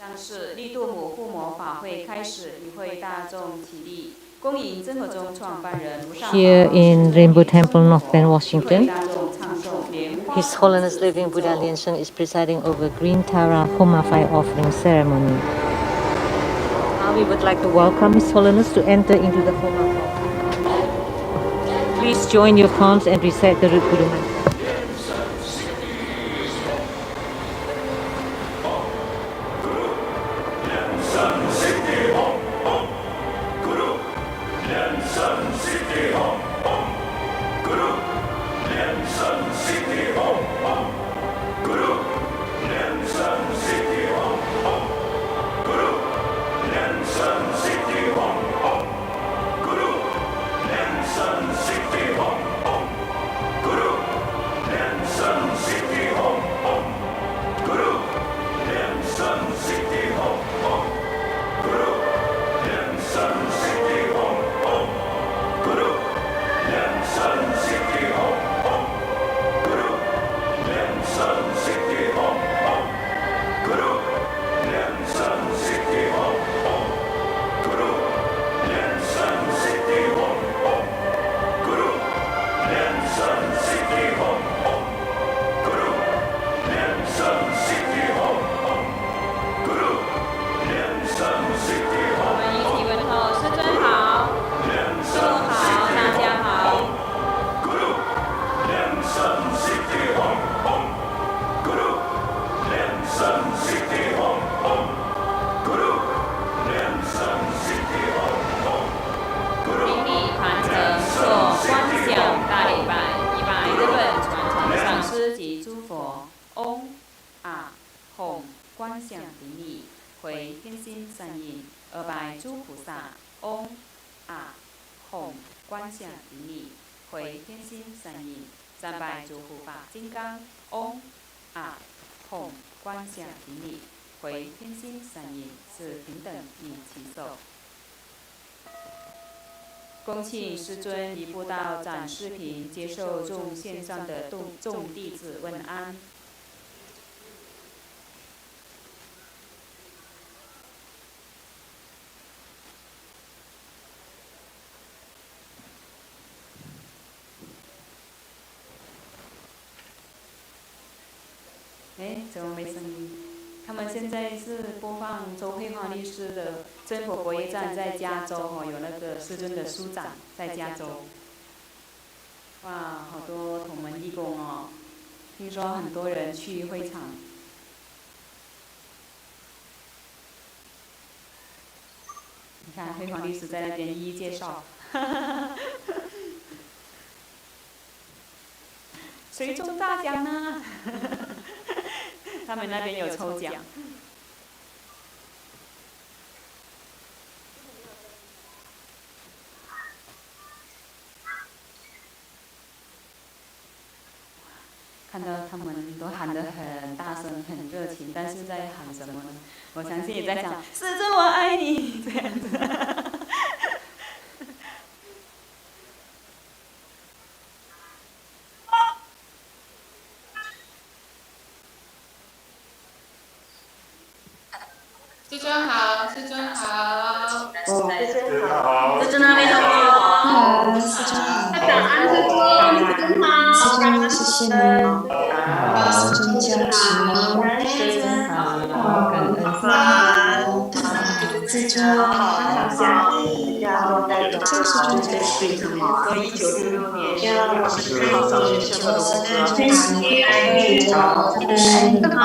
当时利度母护摩法会开始，与会大众起立，恭迎真佛宗创办人卢上 Here in Rainbow Temple, North Bend, Washington, His Holiness Living Buddha Lian-Sheng is presiding over Green Tara Homa fire offering ceremony. Now we would like to welcome His Holiness to enter into the Homa fire. Please join your palms and recite the root Buddha mantra.恭请师尊移步到展示屏，接受众线上的众弟子问安。怎么没声音？他们现在是播放周慧华律师的真佛佛业站在加州有那个师尊的书展在加州。哇，好多同门义工哦！听说很多人去会场。你看慧华律师在那边一一介绍。谁中大奖呢？他们那边有抽奖。看到他们都喊得很大声、很热情，但是在喊什么呢？我相信也在讲“师尊我爱你”这样子。师尊好，师尊好，师尊好，师尊那边好，师尊好，感恩师尊，师尊好，感恩谢谢你，师尊加持，师尊好，感恩师尊好，加持，这是尊在水上面，和1966年要师尊好，师尊好，师尊好，师尊好，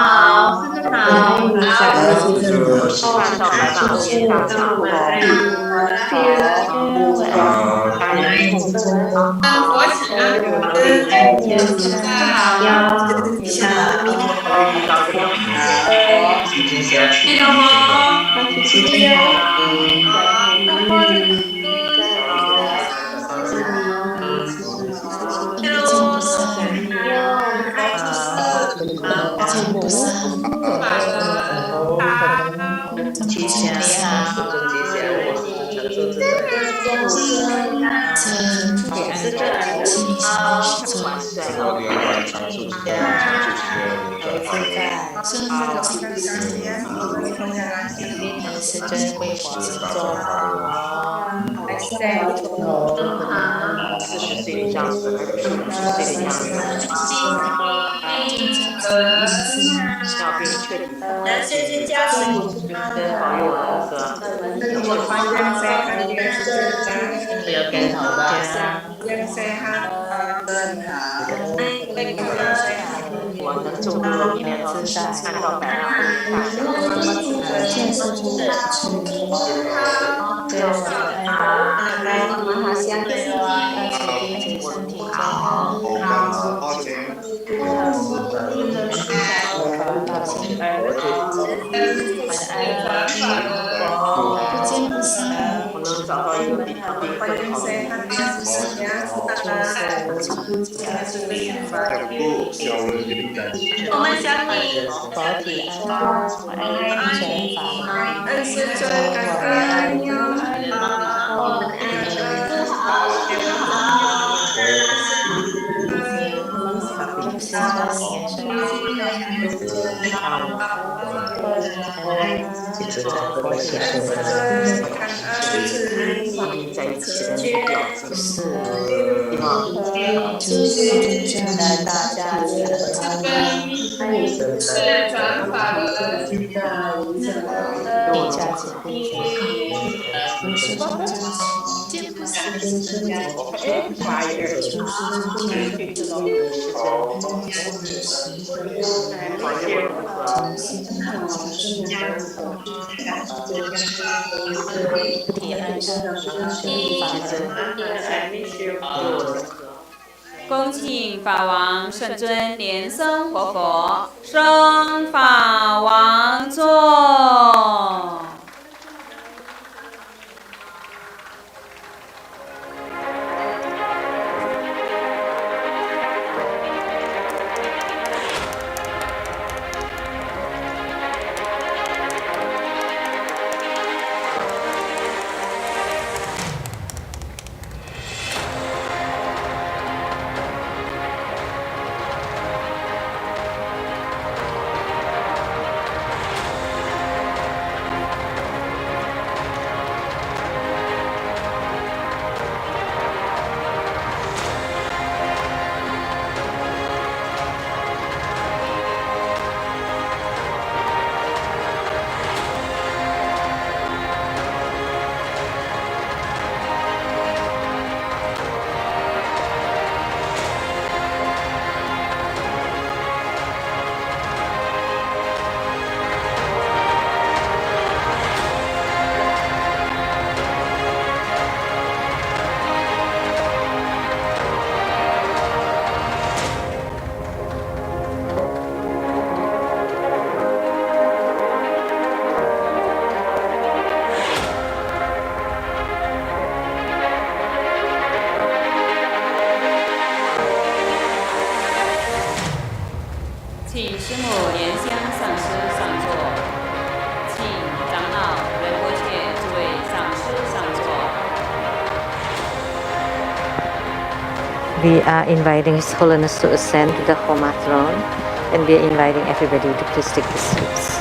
说完早来吧，我也大家好，佛起啊，记得吗？完善连贯常住型的转化生活的感觉，令人世尊为佛之作好。40岁的样子，还是50岁的样子，要并确定跟保佑我这个要更好的。我能走入明天按照白马大小见识不对我的爱让此弟子身体健康，保心而我的爱我能找到一个比他更好的好我们相信佛体安全法在一起的表子是的大家子转法轮地价值恭请法王圣尊莲生活佛升法王座。We are inviting His Holiness to ascend to the Homa throne, and we are inviting everybody to please take the seats.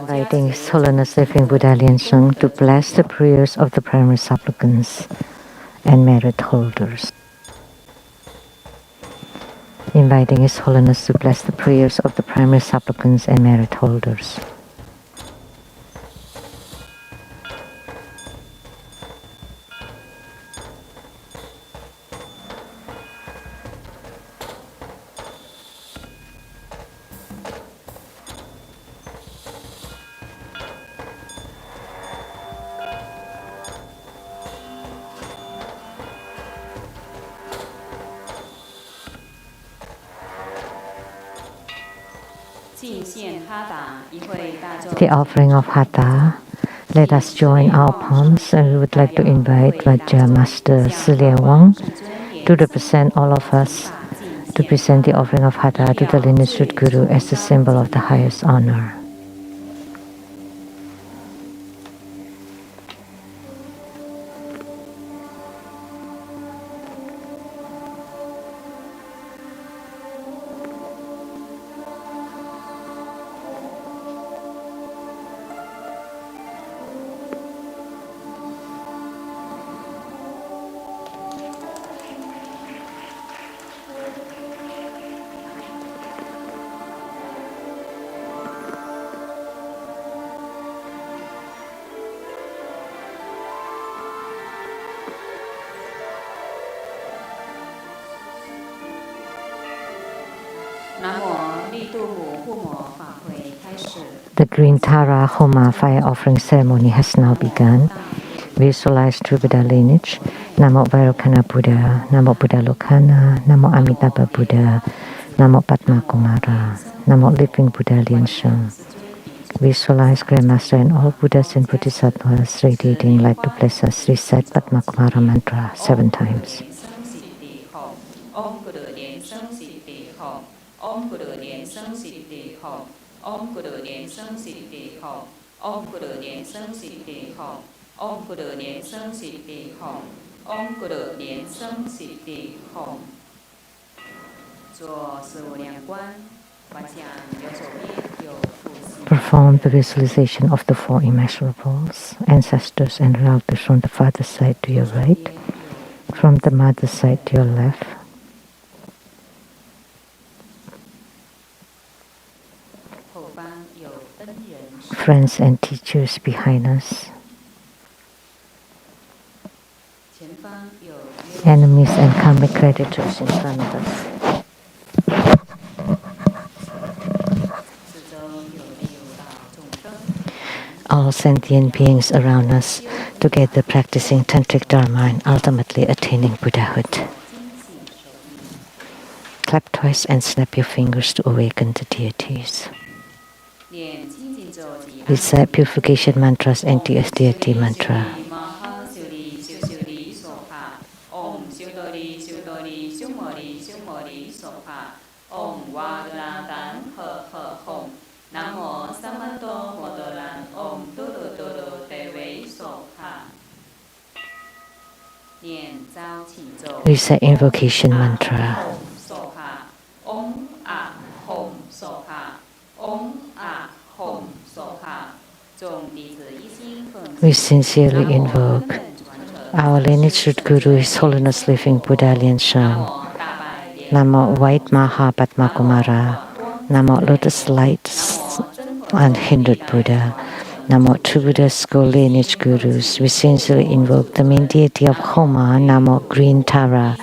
Inviting His Holiness Living Buddha Lian-Sheng to bless the prayers of the primary supplicants and merit holders. Inviting His Holiness to bless the prayers of the primary supplicants and merit holders. the offering of Hatha. Let us join our palms, and we would like to invite Vajra Master Lian-Sheng to represent all of us to present the offering of Hatha to the lineage Guru as a symbol of the highest honor. The green Tara Homa fire offering ceremony has now begun. Visualize true Buddha lineage. Namo Vairocana Buddha, Namo Buddha Lokana, Namo Amitabha Buddha, Namo Padma Kumara, Namo Living Buddha Lian-Sheng. Visualize Grandmaster and all Buddhas and Bodhisattvas radiating light to bless us. Recite Padma Kumara mantra 7 times. Om Guru Lian-Sheng Siddhi Hom. Om Guru Lian-Sheng Siddhi Hom. Om Guru Lian-Sheng Siddhi Hom. Om Guru Lian-Sheng Siddhi Hom. Om Guru Lian-Sheng Siddhi Hom. 做四无量观，观想右手边有父亲。 Perform the visualization of the four immeasurables, ancestors and relatives from the father's side to your right, from the mother's side to your left. Friends and teachers behind us. Enemies and karmic creditors in front of us. All sentient beings around us, together practicing tantric dharma and ultimately attaining Buddhahood. Clap twice and snap your fingers to awaken the deities. Recite purification mantras and the deity mantra. Recite invocation mantra. We sincerely invoke our lineage Guru, His Holiness Living Buddha Lian-Sheng. Namo White Maha Padma Kumara. Namo Lotus Light Unhindered Buddha. Namo True Buddha School Lineage Gurus. We sincerely invoke the main deity of Homa. Namo Green Tara.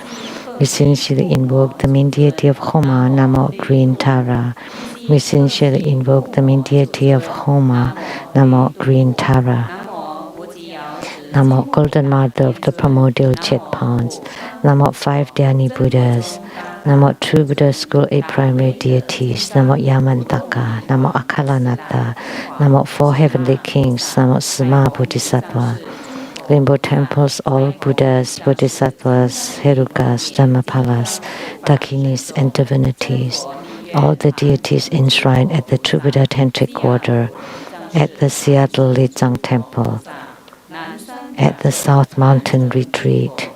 We sincerely invoke the main deity of Homa. Namo Green Tara. We sincerely invoke the main deity of Homa. Namo Green Tara. Namo Golden Mother of the primordial jet ponds. Namo 5 Dhyani Buddhas. Namo True Buddha School 8 primary deities. Namo Yamantaka. Namo Akalanatha. Namo 4 heavenly kings. Namo Sima Bodhisattva. Rainbow temples, all Buddhas, Bodhisattvas, Herukas, Dhammapalas, Dakinis, and divinities. All the deities enshrined at the True Buddha Tantric Quarter, at the Seattle Lechang Temple, at the South Mountain Retreat.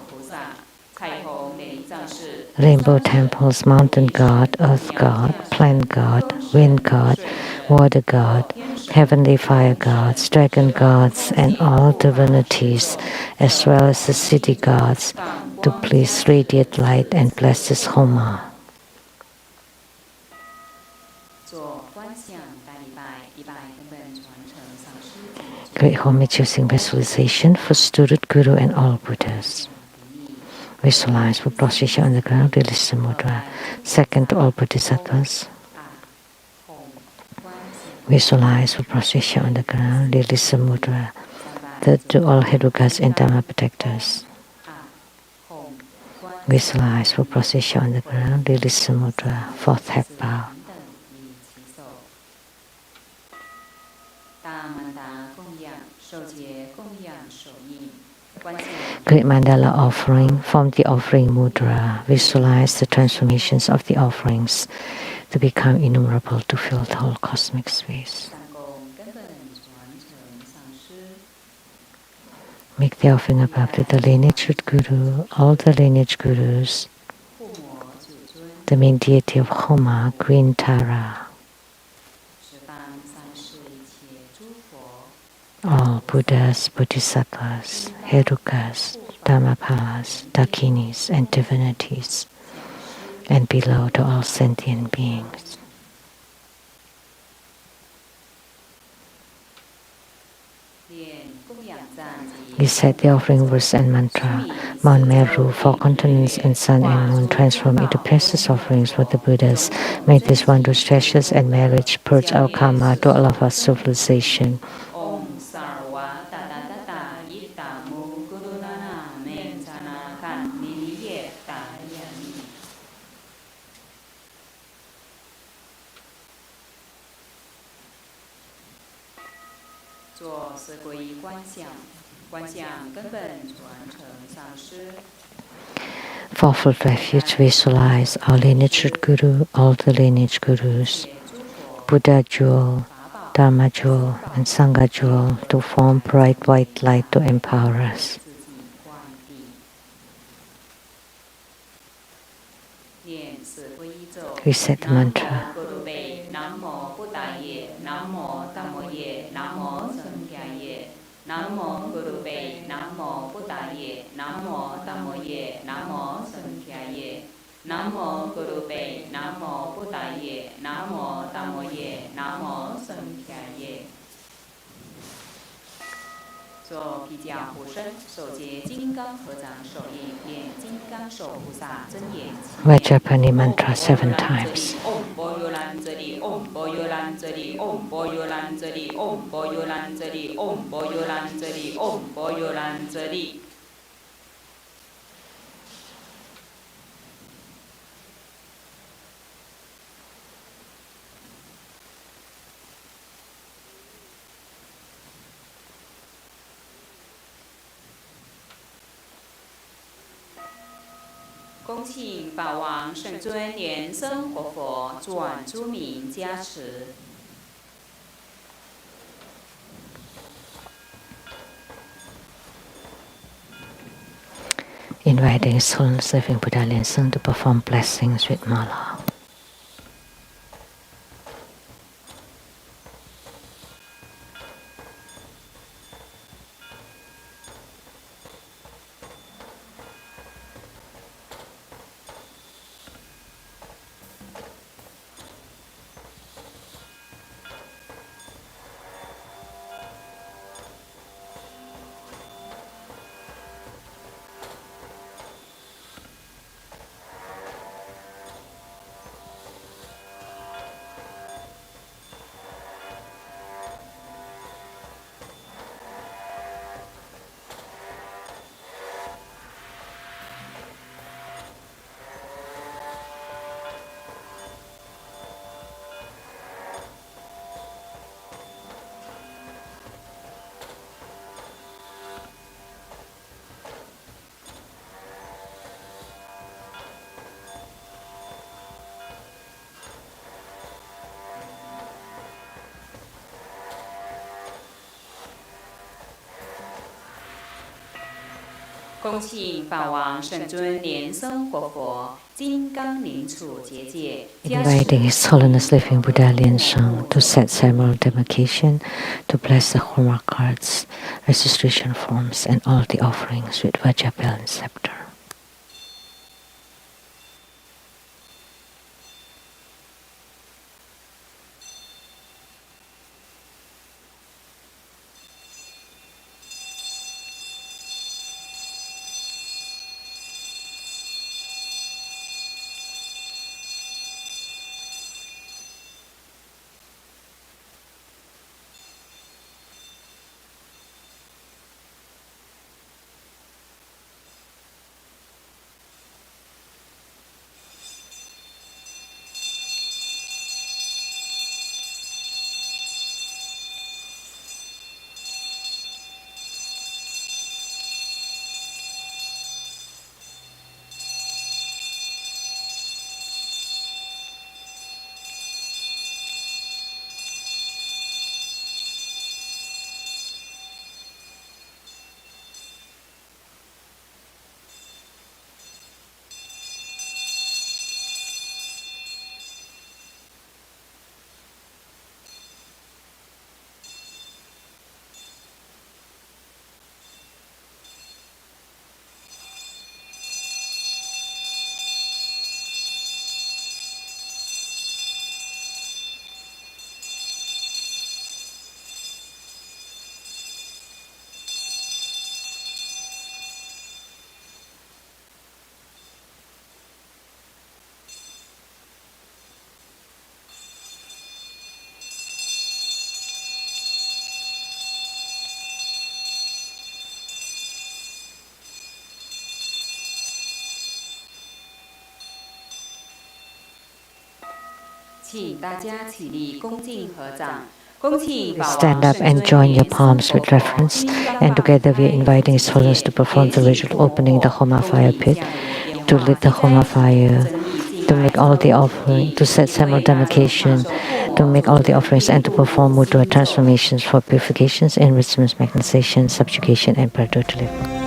Rainbow temples, mountain god, earth god, plant god, wind god, water god, heavenly fire gods, dragon gods, and all divinities, as well as the city gods, to please radiate light and bless this Homa. Great homage using visualization for student Guru and all Buddhas. Visualize for procession on the ground, release the mudra. Second to all Bodhisattvas. Visualize for procession on the ground, release the mudra. Third to all Herukas and Dharma protectors. Visualize for procession on the ground, release the mudra. Fourth head bow. Great mandala offering. From the offering mudra, visualize the transformations of the offerings to become innumerable to fill the whole cosmic space. Make the offering above to the lineage guru, all the lineage gurus, the main deity of Homa, Green Tara, all Buddhas, Bodhisattvas, Herukas, Dhammapalas, Dakinis, and divinities, and below to all sentient beings. Recite the offering verse and mantra. Mount Meru, four continents, and sun and moon transform into precious offerings for the Buddhas. May this wondrous treasures and marriage purge our karma to all of our civilization. Fourfold refuge, visualize our lineage guru, all the lineage gurus, Buddha jewel, Dharma jewel, and Sangha jewel to form bright white light to empower us. Reset the mantra. Namo Gurube, Namo Buddhaye, Namo Dhamoye, Namo Sankhyaye. Namo Gurube, Namo Buddhaye, Namo Dhamoye, Namo Sankhyaye. 做毗迦护身，手结金刚合掌手印，念金刚手菩萨真言。Vajrapani mantra 7 times. Om Boyolan Zali, Om Boyolan Zali, Om Boyolan Zali, Om Boyolan Zali, Om Boyolan Zali, Om Boyolan Zali. 恭请法王圣尊莲生活佛转诸名加持。Inviting His Holiness Living Buddha Lian-Sheng to perform blessings with mala.恭请法王圣尊莲生活佛金刚灵处结界。Inviting His Holiness Living Buddha Lian-Sheng to set ceremonial demarcation, to bless the Homa cards, registration forms, and all the offerings with Vajra bell and scepter. Stand up and join your palms with reverence, and together we are inviting His Holiness to perform the ritual opening the Homa fire pit, to lit the Homa fire, to make all the offerings, to set simultaneation, to make all the offerings, and to perform mudra transformations for purifications, enrichments, magnetization, subjugation, and prayer to live.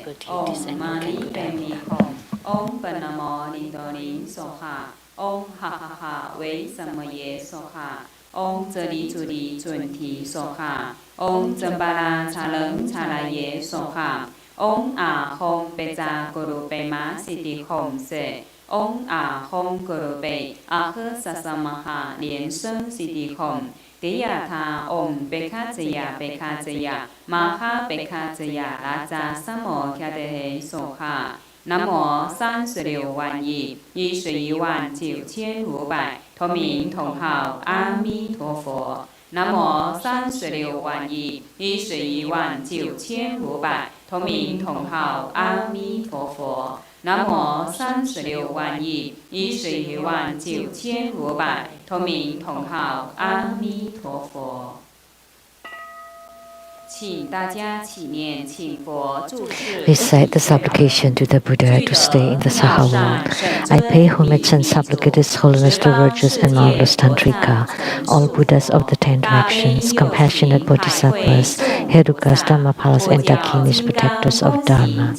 good อง deities and มา you นิ can เป Buddha มีคงองปนโมนิโตลิงโสหะองหะหะหะเวสัมมเยโสหะองเจริจุริจุนทีโสหะองจมบาลาชาเลงชาลาเยโสหะองอาคงเปจากุรุเปมาสิติคงเสองอาคงกุรุเปอาคือสัสมหะเลียนเซิงสิติคงติยาธาองเปคาจยาเปคาจยามาคาเปคาจยาลาจาสมโมคาเตเหโสหะ南无36911595，同名同号阿弥陀佛。南无36911595，同名同号阿弥陀佛。南无36911595，同名同号阿弥陀佛。Recite the supplication to the Buddha to stay in the Saha world. I pay homage and supplicate His Holiness the Virtuous and Marvelous Tantrika, all Buddhas of the 10 directions, compassionate Bodhisattvas, Herukas, Dhammapalas, and Dakinis, protectors of Dharma.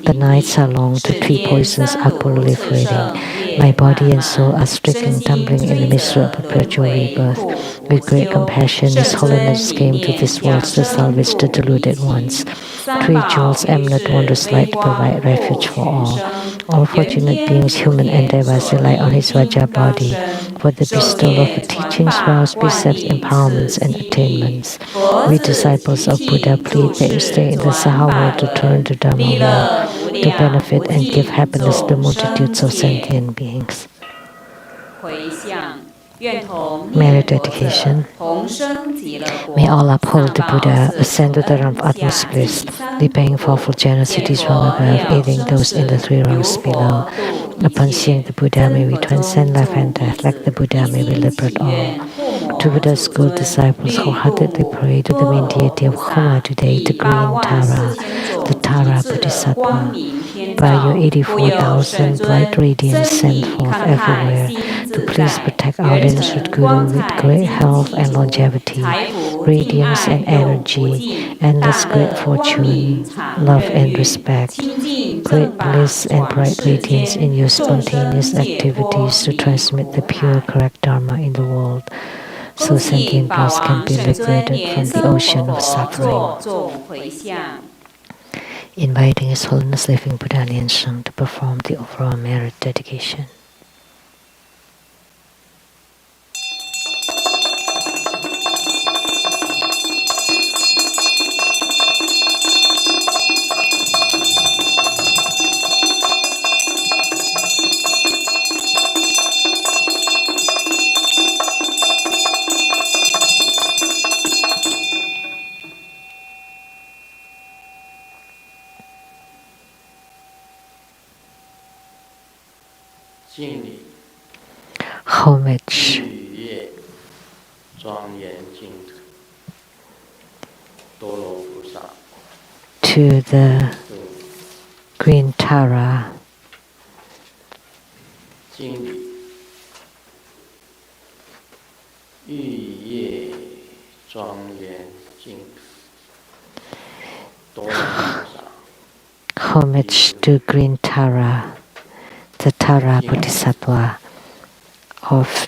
The nights are long, the 3 poisons are proliferating. My body and soul are stricken, tumbling in the misery of perpetual rebirth. With great compassion, His Holiness came to this world to salvage the deluded ones. 3 jewels, eminent wondrous light, to provide refuge for all. All fortunate beings, human and devas, rely on His Vajra body for the bestowal of the teachings, vows, precepts, empowerments, and attainments. We disciples of Buddha plead that you stay in the Saha world to turn to Dharma world, to benefit and give happiness to multitudes of sentient beings. Merit dedication. May all uphold the Buddha, ascend to the realm of utmost bliss, repaying fourfold generosities from above, aiding those in the 3 realms below. Upon seeing the Buddha, may we transcend life and death. Like the Buddha, may we liberate all. To Buddha's school disciples wholeheartedly pray to the main deity of Homa today, the green Tara, the Tara Bodhisattva. By your 84,000 bright radiance sent forth everywhere to please protect our lineage Guru with great health and longevity, radiance and energy, endless great fortune, love and respect, great bliss and bright radiance in your spontaneous activities to transmit the pure correct Dharma in the world, so sentient beings can be liberated from the ocean of suffering. Inviting His Holiness Living Buddha Lian-Sheng to perform the overall merit dedication. Homage to the green Tara, homage to green Tara, the Tara Bodhisattva of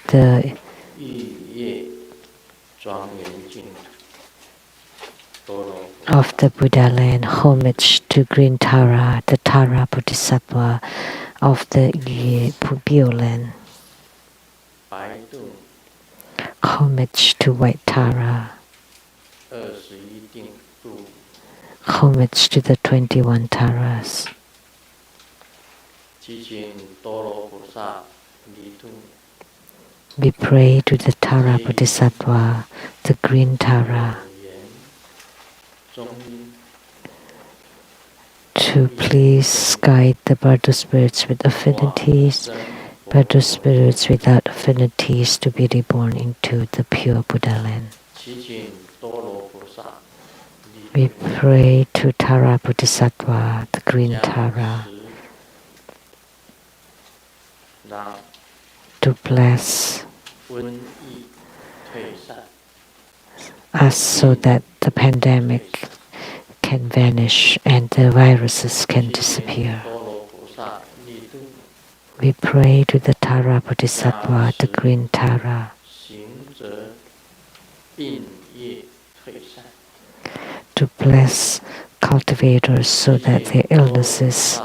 the Buddha land, homage to green Tara, the Tara Bodhisattva of the Bio land, homage to white Tara, homage to the 21 Taras. We pray to the Tara Bodhisattva, the green Tara, to please guide the Bardo spirits with affinities, Bardo spirits without affinities to be reborn into the pure Buddha land. We pray to Tara Bodhisattva, the green Tara, to bless us so that the pandemic can vanish and the viruses can disappear. We pray to the Tara Bodhisattva, the green Tara, to bless cultivators so that their illnesses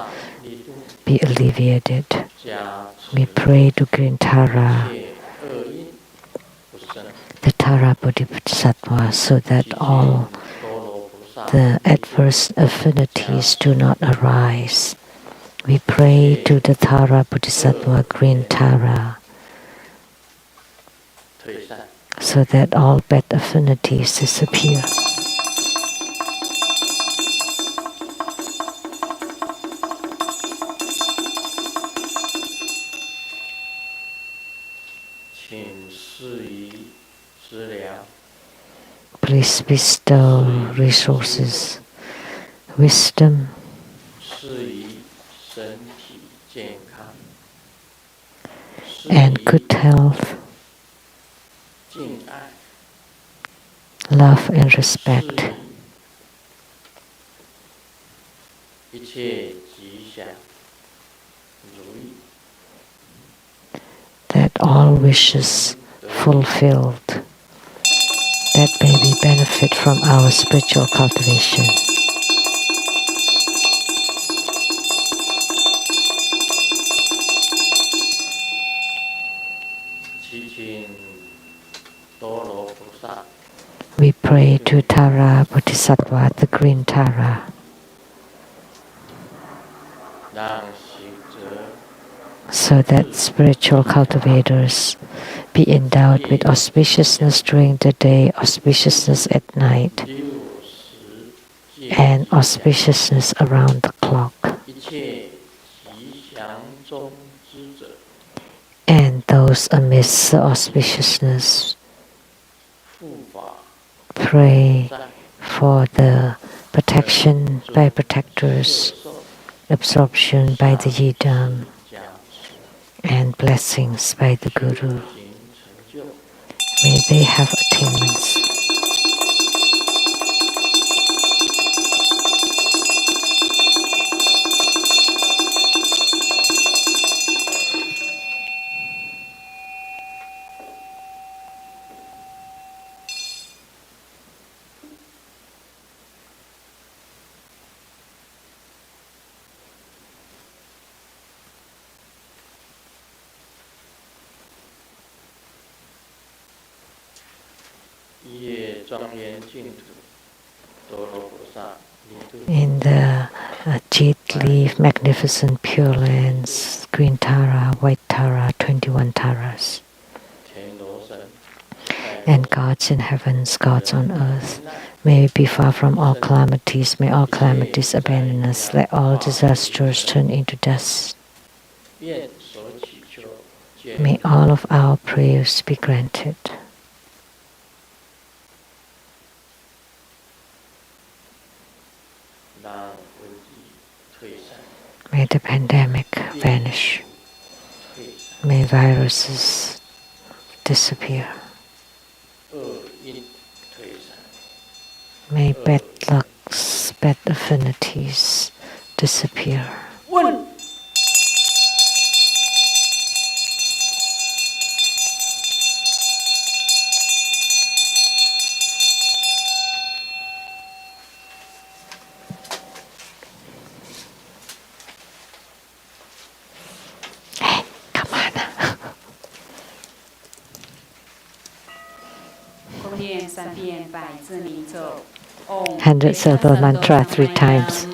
be alleviated. We pray to green Tara, the Tara Bodhisattva, so that all the adverse affinities do not arise. We pray to the Tara Bodhisattva, green Tara, so that all bad affinities disappear. Please bestow resources, wisdom, and good health, love and respect. That all wishes fulfilled, that may we benefit from our spiritual cultivation. We pray to Tara Bodhisattva, the green Tara, so that spiritual cultivators be endowed with auspiciousness during the day, auspiciousness at night, and auspiciousness around the clock. And those amidst the auspiciousness, pray for the protection by protectors, absorption by the Yidam, and blessings by the Guru. May they have attainments. In the jade leaf, magnificent pure lands, green Tara, white Tara, 21 Taras, and gods in heavens, gods on earth, may we be far from all calamities, may all calamities abandon us, let all disasters turn into dust. May all of our prayers be granted. May the pandemic vanish. May viruses disappear. May bad lucks, bad affinities disappear. Hundred syllable mantra 3 times.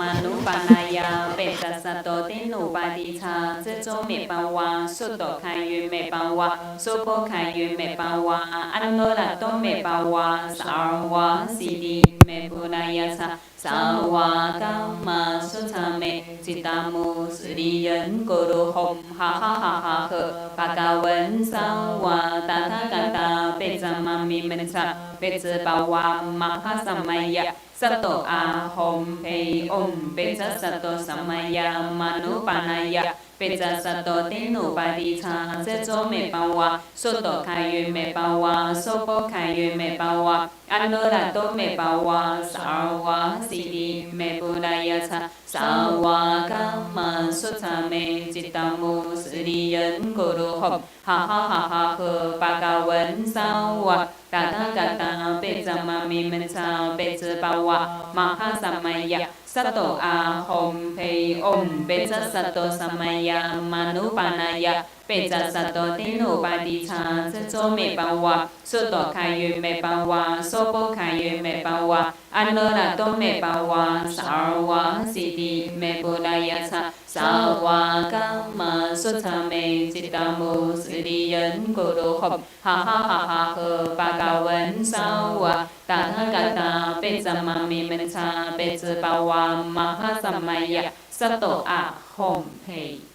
Sawa Dhamma Sutame Citamu Sriyan Guru Hom Ha Ha Ha Ha Ha Bhagavan Sawa Tathagata Pezamami Mensa Pezabawa Mahasamaya Sato ahom pei om pecha sato samaya manu panaya pecha sato tenu padita zezo me pawa soto kayu me pawa sopo kayu me pawa anurato me pawa sarwa sidi me budaya cha sarwa kama sutta me jitamu sriyan guru hop ha ha ha ha he bagawan sawa Tata gata pecha mami mencha pecha pawa maha samaya sato ahom pei om pecha sato samaya manu panaya pecha sato tenu padita zezo me pawa soto kayu me pawa sopo kayu me pawa anurato me pawa sarwa sidi me budaya cha sarwa kama sutta me jitamu sriyan guru hop ha ha ha ha he bagawan sawa tata gata pecha mami mencha pecha pawa maha samaya sato ahom pei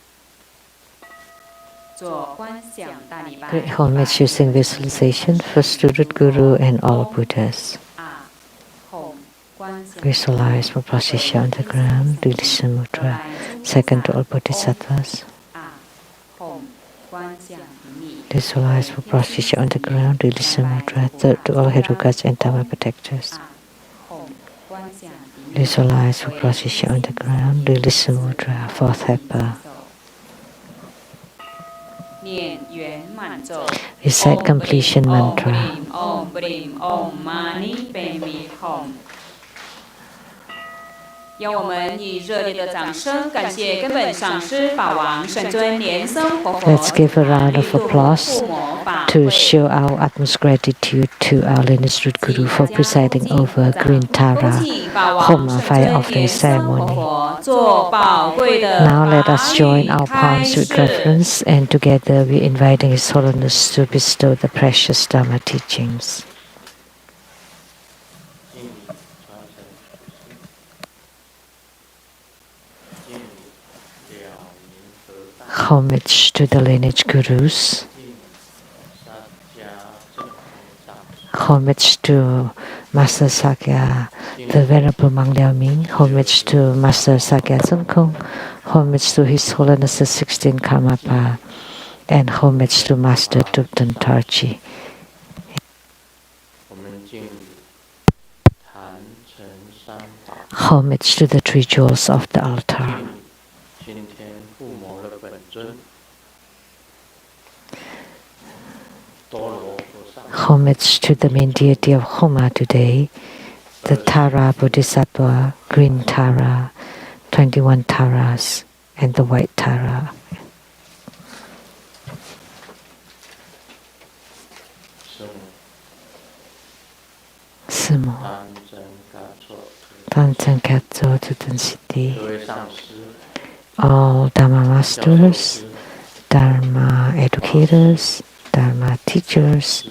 Great homage using visualization for student Guru and all Buddhas. Visualize for posture on the ground, do the mudra, second to all Bodhisattvas. Visualize for posture on the ground, do the mudra, third to all Herukas and Dharma protectors. Visualize for posture on the ground, do the mudra, fourth helper. Recite completion mantra. Om Brim Om Mani Padme Hum 让我们以热烈的掌声感谢根本上师法王圣尊莲生活佛 Let's give a round of applause to show our utmost gratitude to our lineage root Guru for presiding over Green Tara Homa fire offering ceremony. Now let us join our palms with reverence, and together we are inviting His Holiness to bestow the precious Dharma teachings. Homage to the lineage gurus. Homage to Master Sakya, the Venerable Mang Liao Ming. Homage to Master Sakya Tsongkhong. Homage to His Holiness the 16th Karmapa. And homage to Master Tupten Tarchi. Homage to the three jewels of the altar. Homage to the main deity of Homa today, the Tara Bodhisattva, Green Tara, 21 Taras, and the White Tara. Sumo. Tanzan Katso Tutan City. All Dharma masters, Dharma educators, Dharma teachers,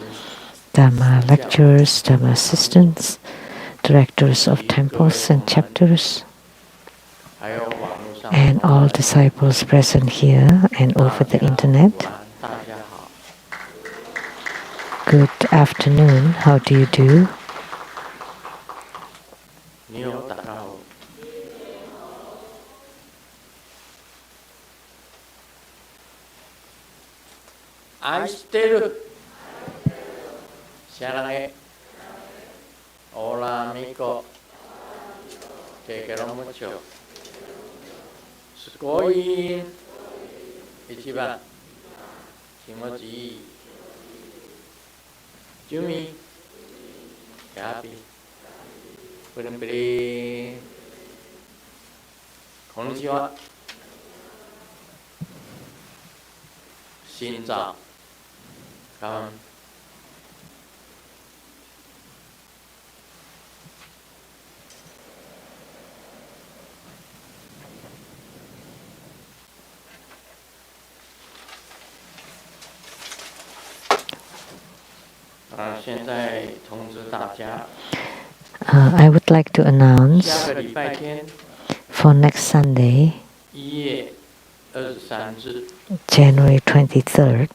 Dharma lecturers, Dharma assistants, directors of temples and chapters, and all disciples present here and over the internet. Good afternoon, how do you do? Aishiteru Sharange Hola Miko Te quiero mucho Sugoi Ichiban Kimochi ii Yumi Happy Puri Konnichiwa Shinza Come. I would like to announce for next Sunday, January 23rd,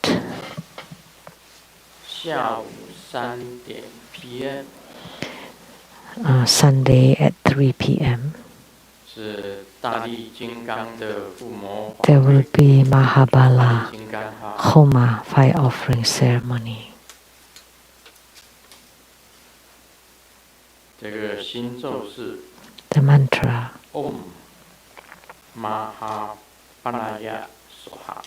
Sunday at 3 p.m. There will be Mahabala Homa fire offering ceremony. The mantra Om Mahabala Soha.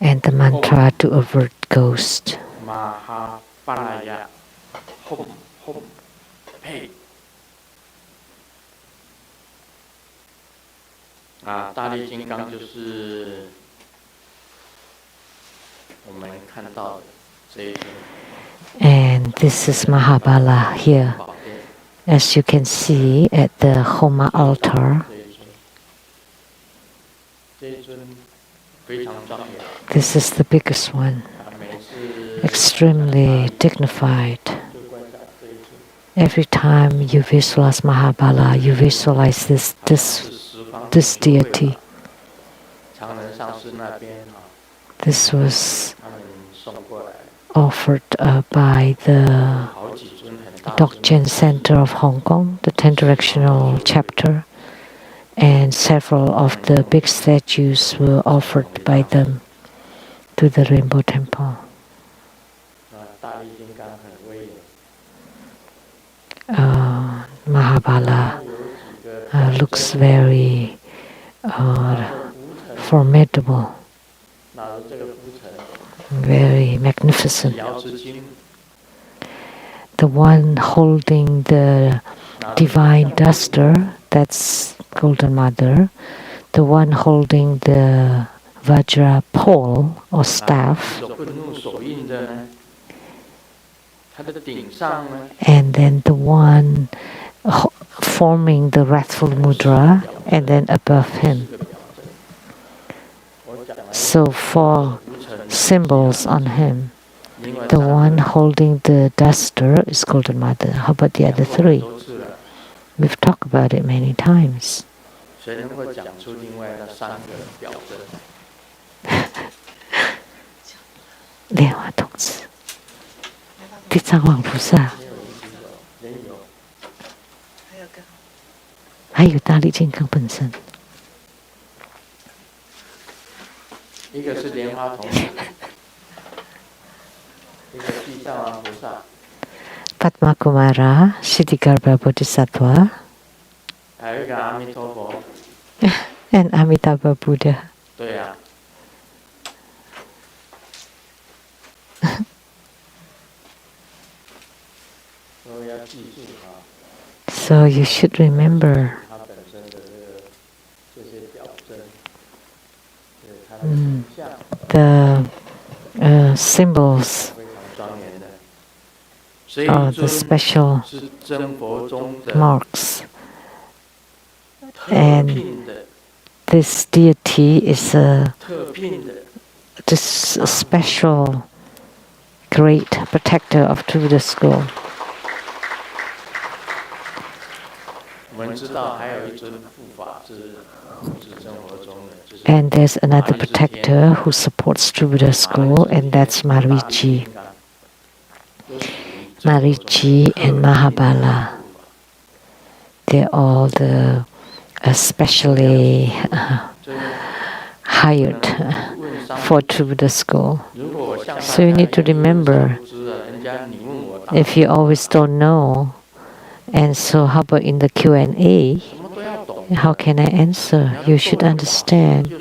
and the mantra to avert ghost. Mahabala Hom Hom Hey. 大力金刚就是我们看到的这一尊。And this is Mahabala here, as you can see at the Homa altar. This is the biggest one, extremely dignified. Every time you visualize Mahabala, you visualize this deity. This was offered by the Dokjen Center of Hong Kong, the 10 Directional Chapter, and several of the big statues were offered by them to the Rainbow Temple. Mahabala looks very formidable, very magnificent. The one holding the divine duster, that's Golden Mother. The one holding the Vajra pole or staff. And then the one forming the wrathful mudra, and then above him. So 4 symbols on him. The one holding the duster is Golden Mother. How about the other 3? We've talked about it many times. 莲花童子、地藏王菩萨，还有大力金刚本身。一个是莲花童子，一个地藏王菩萨。Padma Kumara, Ksitigarbha Bodhisattva, 还有一个阿弥陀佛。and Amitabha Buddha. 对呀。所以要记住啊。So you should remember. The symbols or the special marks, and this deity is this special great protector of true Buddha school. And there's another protector who supports true Buddha school, and that's Marici. Marici and Mahabala. They're all the especially hired for true Buddha school. So you need to remember, if you always don't know, and so how about in the Q&A, how can I answer? You should understand.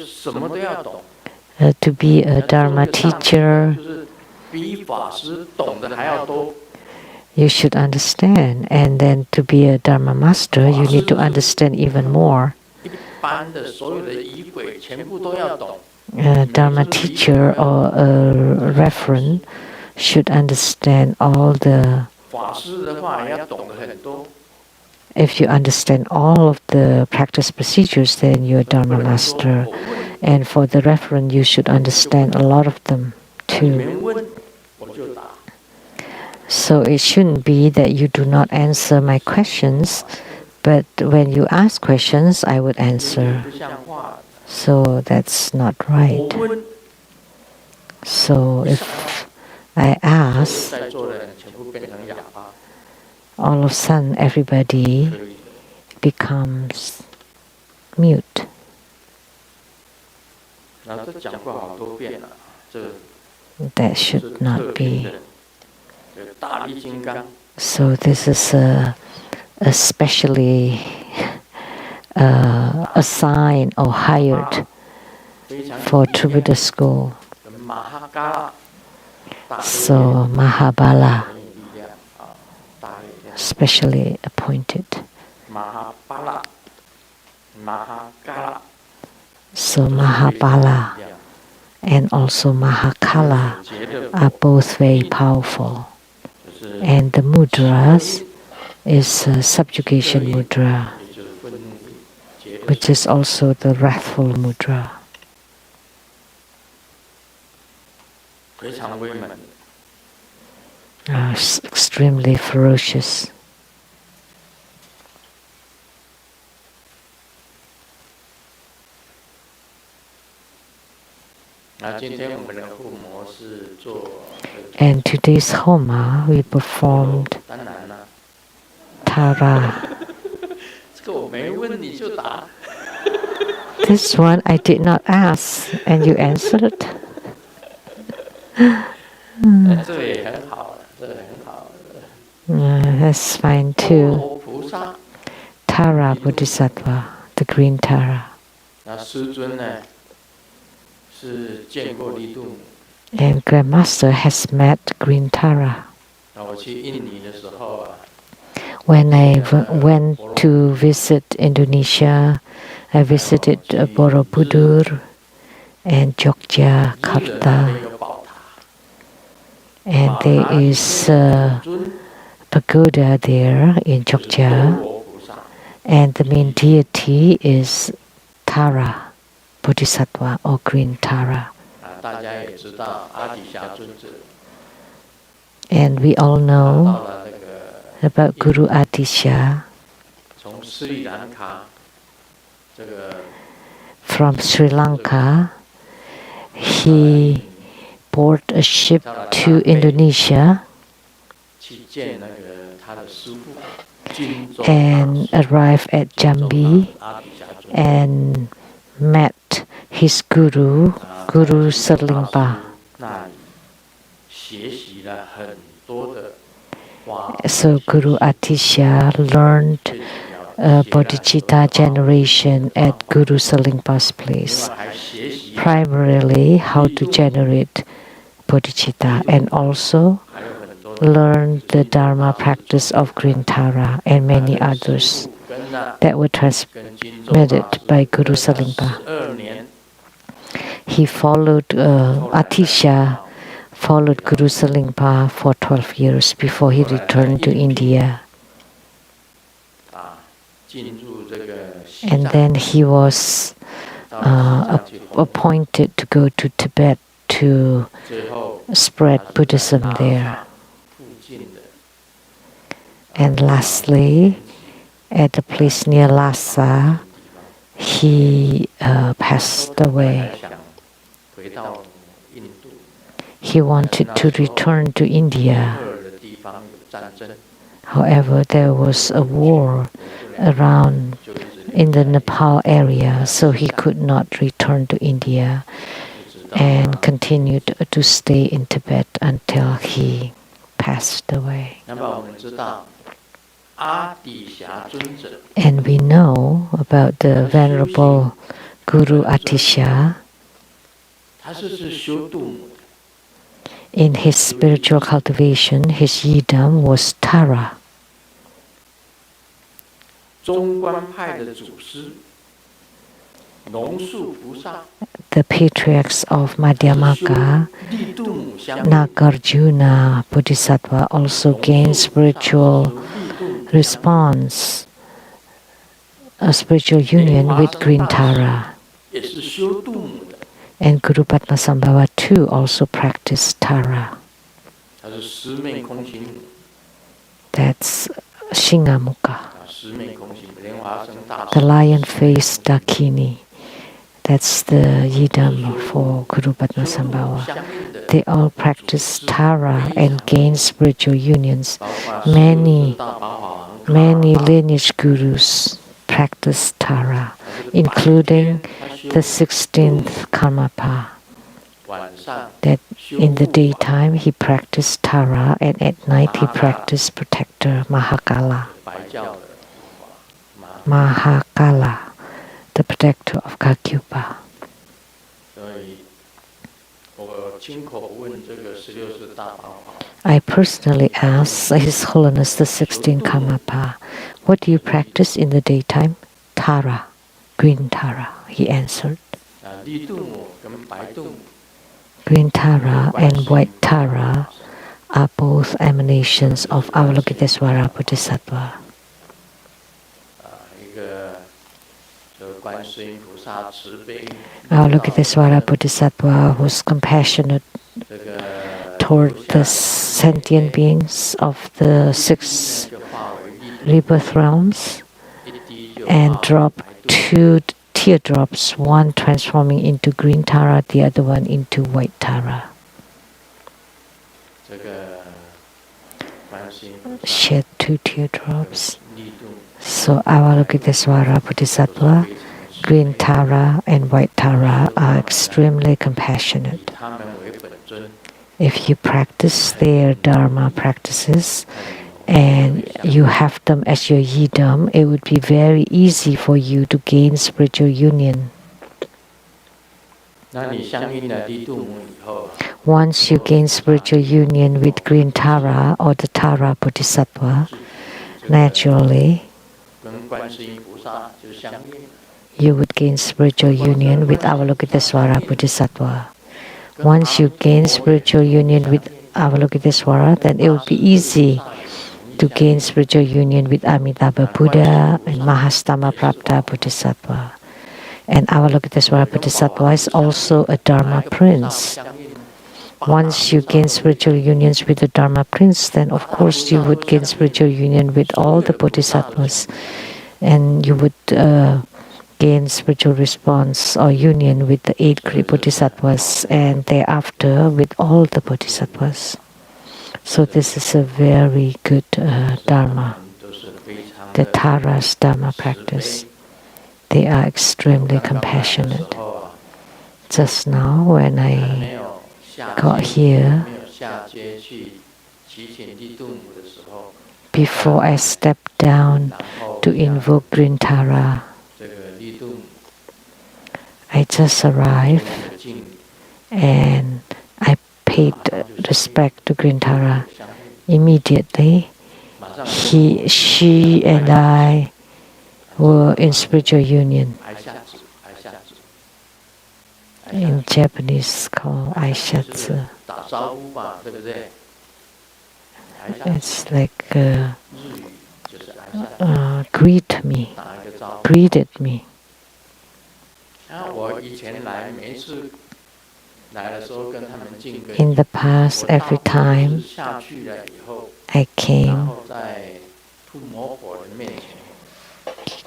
To be a Dharma teacher, you should understand. And then to be a Dharma master, you need to understand even more. A Dharma teacher or a referent should understand all the. If you understand all of the practice procedures, then you're a Dharma master. And for the referent, you should understand a lot of them too. So it shouldn't be that you do not answer my questions, but when you ask questions, I would answer. So that's not right. So if I asked, all of a sudden everybody becomes mute. That should not be. So this is especially assigned or hired for True Buddha school. So Mahabala, specially appointed. So Mahabala and also Mahakala are both very powerful. And the mudras is a subjugation mudra, which is also the wrathful mudra. Extremely ferocious. And today's Homa, we performed Tara. This one I did not ask, and you answered. That's fine too. Tara Bodhisattva, the green Tara. And Grandmaster has met Green Tara. When I went to visit Indonesia, I visited Borobudur and Yogyakarta. And there is a pagoda there in Jogja. And the main deity is Tara Bodhisattva or Green Tara. And we all know about Guru Atisha from Sri Lanka. He boarded a ship to Indonesia and arrived at Jambi and met his guru, Guru Serlingpa. So Guru Atisha learned bodhicitta generation at Guru Serlingpa's place. Primarily how to generate bodhicitta, and also learned the Dharma practice of Green Tara and many others that were transmitted by Guru Serlingpa. He followed Atisha followed Guru Serlingpa for 12 years before he returned to India. And then he was appointed to go to Tibet to spread Buddhism there. And lastly, at a place near Lhasa, he passed away. He wanted to return to India. However, there was a war around in the Nepal area, so he could not return to India and continued to stay in Tibet until he passed away. And we know about the Venerable Guru Atisha. In his spiritual cultivation, his yidam was Tara. The patriarchs of Madhyamaka, Nagarjuna Bodhisattva, also gained spiritual response, a spiritual union with Green Tara. And Guru Padmasambhava too also practiced Tara. That's Shingamukha. The lion-faced Dakini. That's the yidam for Guru Padmasambhava. They all practice Tara and gain spiritual unions. Many lineage gurus practice Tara, including the 16th Karmapa. That in the daytime he practiced Tara, and at night he practiced protector Mahakala. Mahakala, the protector of Kakyupa. I personally asked His Holiness the 16th Karmapa, what do you practice in the daytime? Tara, green Tara, he answered. Green Tara and white Tara are both emanations of Avalokitesvara Bodhisattva. Avalokitesvara Bodhisattva was compassionate toward the sentient beings of the 6 rebirth realms and dropped 2 teardrops, one transforming into green Tara, the other one into white Tara. Shed 2 teardrops. So Avalokitesvara Bodhisattva, green Tara and white Tara are extremely compassionate. If you practice their Dharma practices and you have them as your yidam, it would be very easy for you to gain spiritual union. Once you gain spiritual union with green Tara or the Tara Bodhisattva, naturally you would gain spiritual union with Avalokitesvara Bodhisattva. Once you gain spiritual union with Avalokitesvara, then it would be easy to gain spiritual union with Amitabha Buddha and Mahastama Prapta Bodhisattva. And Avalokitesvara Bodhisattva is also a Dharma prince. Once you gain spiritual unions with the Dharma prince, then of course you would gain spiritual union with all the Bodhisattvas, and you would gain spiritual response or union with the 8 great Bodhisattvas, and thereafter with all the Bodhisattvas. So this is a very good Dharma, the Tara's Dharma practice. They are extremely compassionate. Just now when I got here, before I stepped down to invoke green Tara, I just arrived and I paid respect to green Tara. Immediately, she and I were in spiritual union. In Japanese called Aishatsu. It's like greeted me. In the past, every time I came,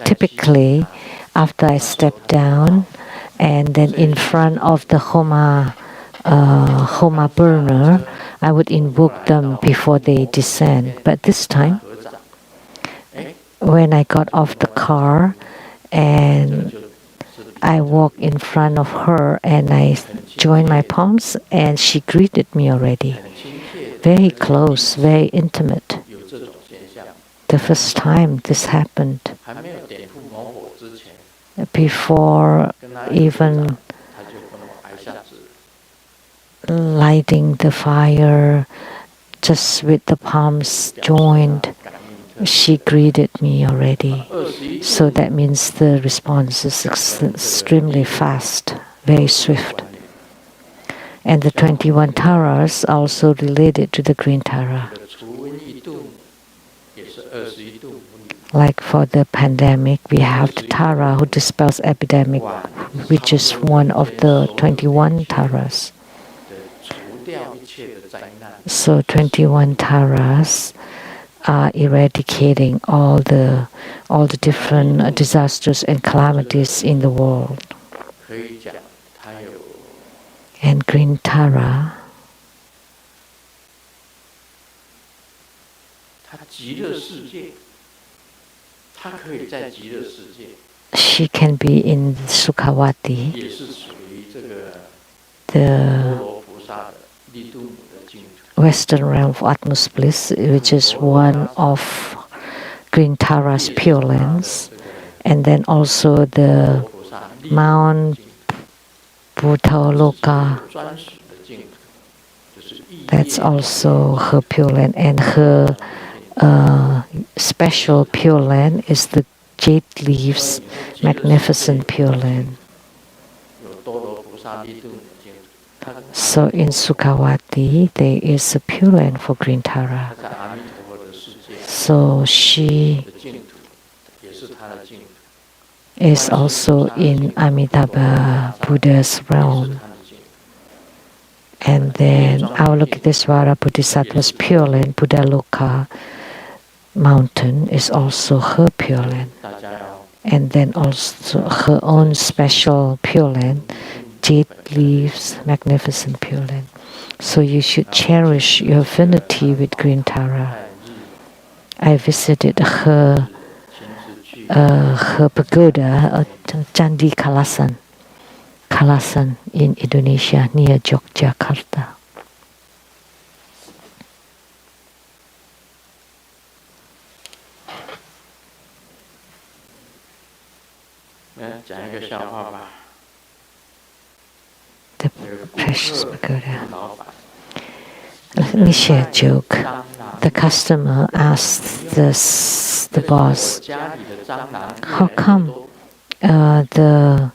typically after I stepped down, and then in front of the Homa burner, I would invoke them before they descend. But this time, when I got off the car and I walked in front of her and I joined my palms, and she greeted me already. Very close, very intimate. The first time this happened, before even lighting the fire, just with the palms joined, she greeted me already. So that means the response is extremely fast, very swift. And the 21 Taras also related to the green Tara. Like for the pandemic, we have the Tara who dispels epidemic, which is one of the 21 Taras. So 21 Taras are eradicating all the different disasters and calamities in the world. And green Tara She can be in Sukhavati, the Western realm of Atma's bliss, which is one of Green Tara's pure lands, and then also the Mount Bhuttaloka. That's also her pure land, and her special pure land is the jade leaves magnificent pure land. So in Sukhavati there is a pure land for Green Tara. So she is also in Amitabha Buddha's realm. And then Avalokitesvara Bodhisattva's pure land, Buddhaloka mountain, is also her pure land. And then also her own special pure land, jade leaves, magnificent pure land. So you should cherish your affinity with Green Tara. I visited her pagoda, Candi Kalasan in Indonesia, near Yogyakarta. The precious pagoda. Let me share a joke. The customer asked the boss, "How come the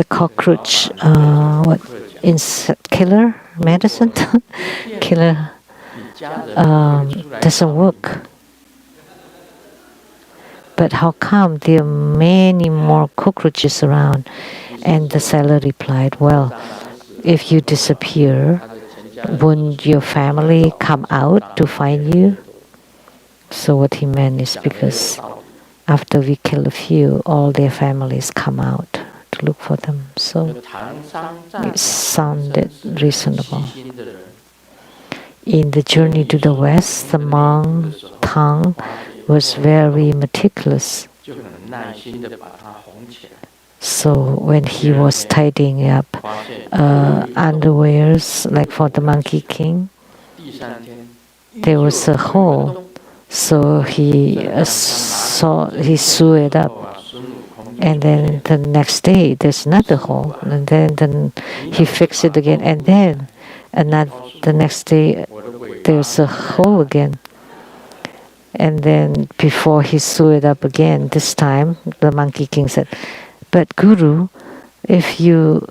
cockroach killer medicine killer doesn't work? But how come there are many more cockroaches around?" And the seller replied, "Well, if you disappear, won't your family come out to find you?" So what he meant is because after we kill a few, all their families come out to look for them. So it sounded reasonable. In the journey to the west, the monk Tang was very meticulous. So when he was tidying up underwears, like for the Monkey King, there was a hole. So he sewed it up. And then the next day, there's another hole. And then he fixed it again. And then the next day, there's a hole again. And then before he sewed it up again, this time, the Monkey King said, "But Guru, if you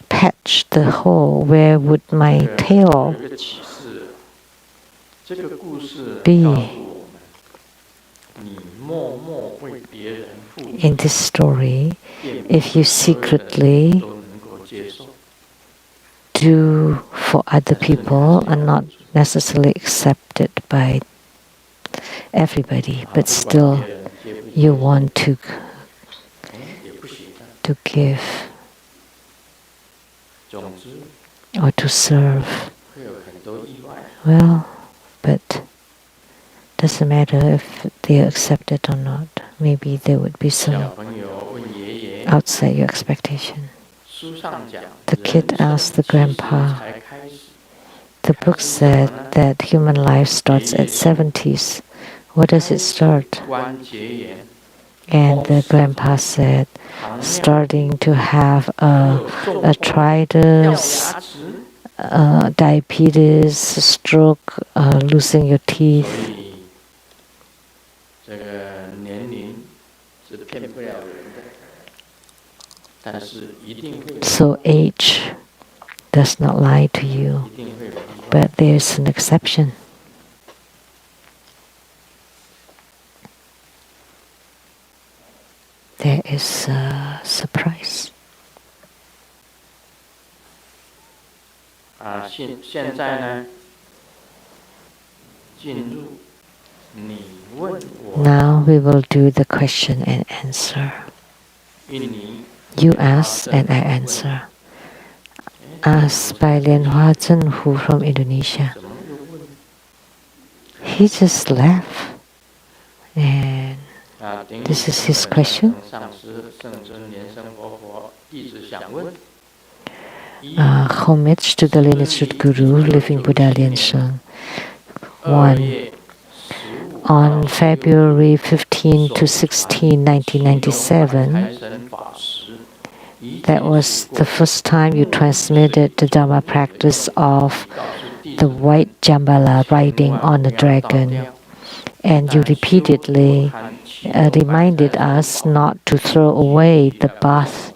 patch the hole, where would my tail be?" In this story, if you secretly do for other people and not necessarily accepted by everybody, but still you want to give or to serve, well, but doesn't matter if they accept it or not. Maybe there would be some outside your expectation. The kid asked the grandpa, "The book said that human life starts at 70s. What does it start?" And the grandpa said, "Starting to have arthritis, diabetes, stroke, losing your teeth." So age does not lie to you, but there's an exception. There is a surprise. Now we will do the question and answer. You ask and I answer. Asked by Lian-Sheng from Indonesia. he just left. And this is his question. Homage to the lineage Guru, living Buddha Lian-Sheng. 1. On February 15 to 16, 1997, that was the first time you transmitted the Dharma practice of the white Jambala riding on a dragon. And you repeatedly reminded us not to throw away the bath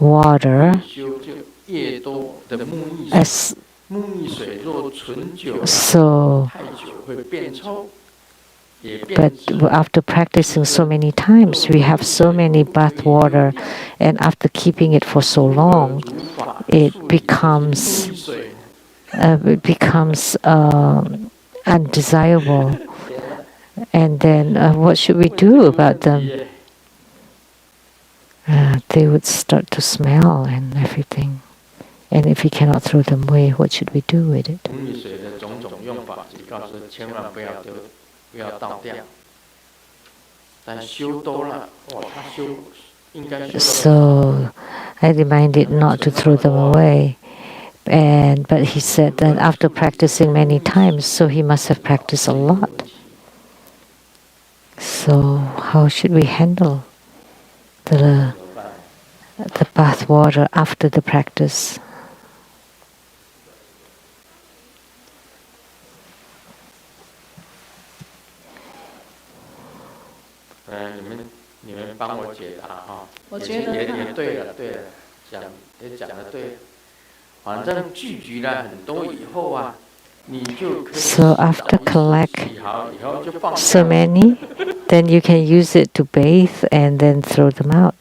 water but after practicing so many times, we have so many bath water, and after keeping it for so long, it becomes undesirable. And then what should we do about them? They would start to smell and everything. And if we cannot throw them away, what should we do with it? So I reminded not to throw them away. But he said that after practicing many times, so he must have practiced a lot. So how should we handle the bath water after the practice? So after collect so many, then you can use it to bathe and then throw them out.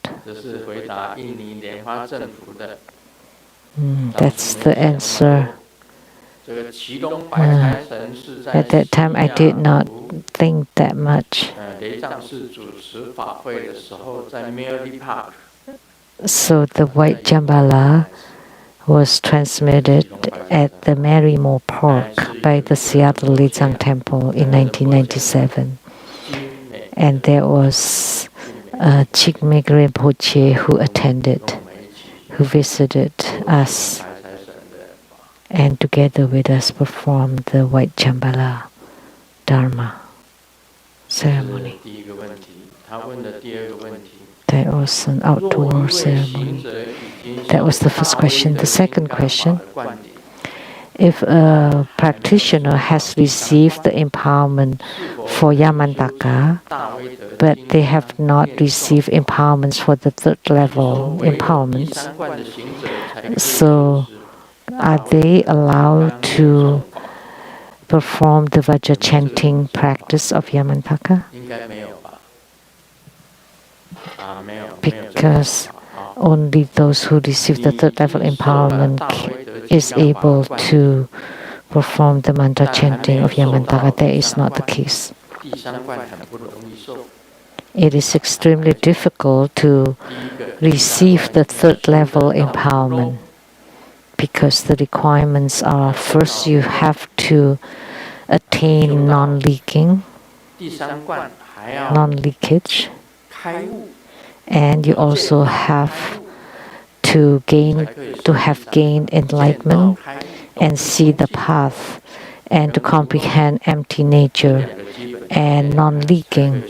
That's the answer. At that time, I did not think that much. So the white Jambala was transmitted at the Marymore Park by the Seattle Lizang Temple in 1997. And there was Ching who attended, who visited us, and together with us performed the white Jambala Dharma ceremony. That was an outdoor ceremony. That was the first question. The second question, if a practitioner has received the empowerment for Yamantaka, but they have not received empowerments for the third level empowerments, so are they allowed to perform the Vajra chanting practice of Yamantaka? Because only those who receive the third level empowerment is able to perform the mantra chanting of Yamantaka. That is not the case. It is extremely difficult to receive the third level empowerment because the requirements are, first you have to attain non-leaking, non-leakage, and you also have to have gained enlightenment and see the path, and to comprehend empty nature and non-leaking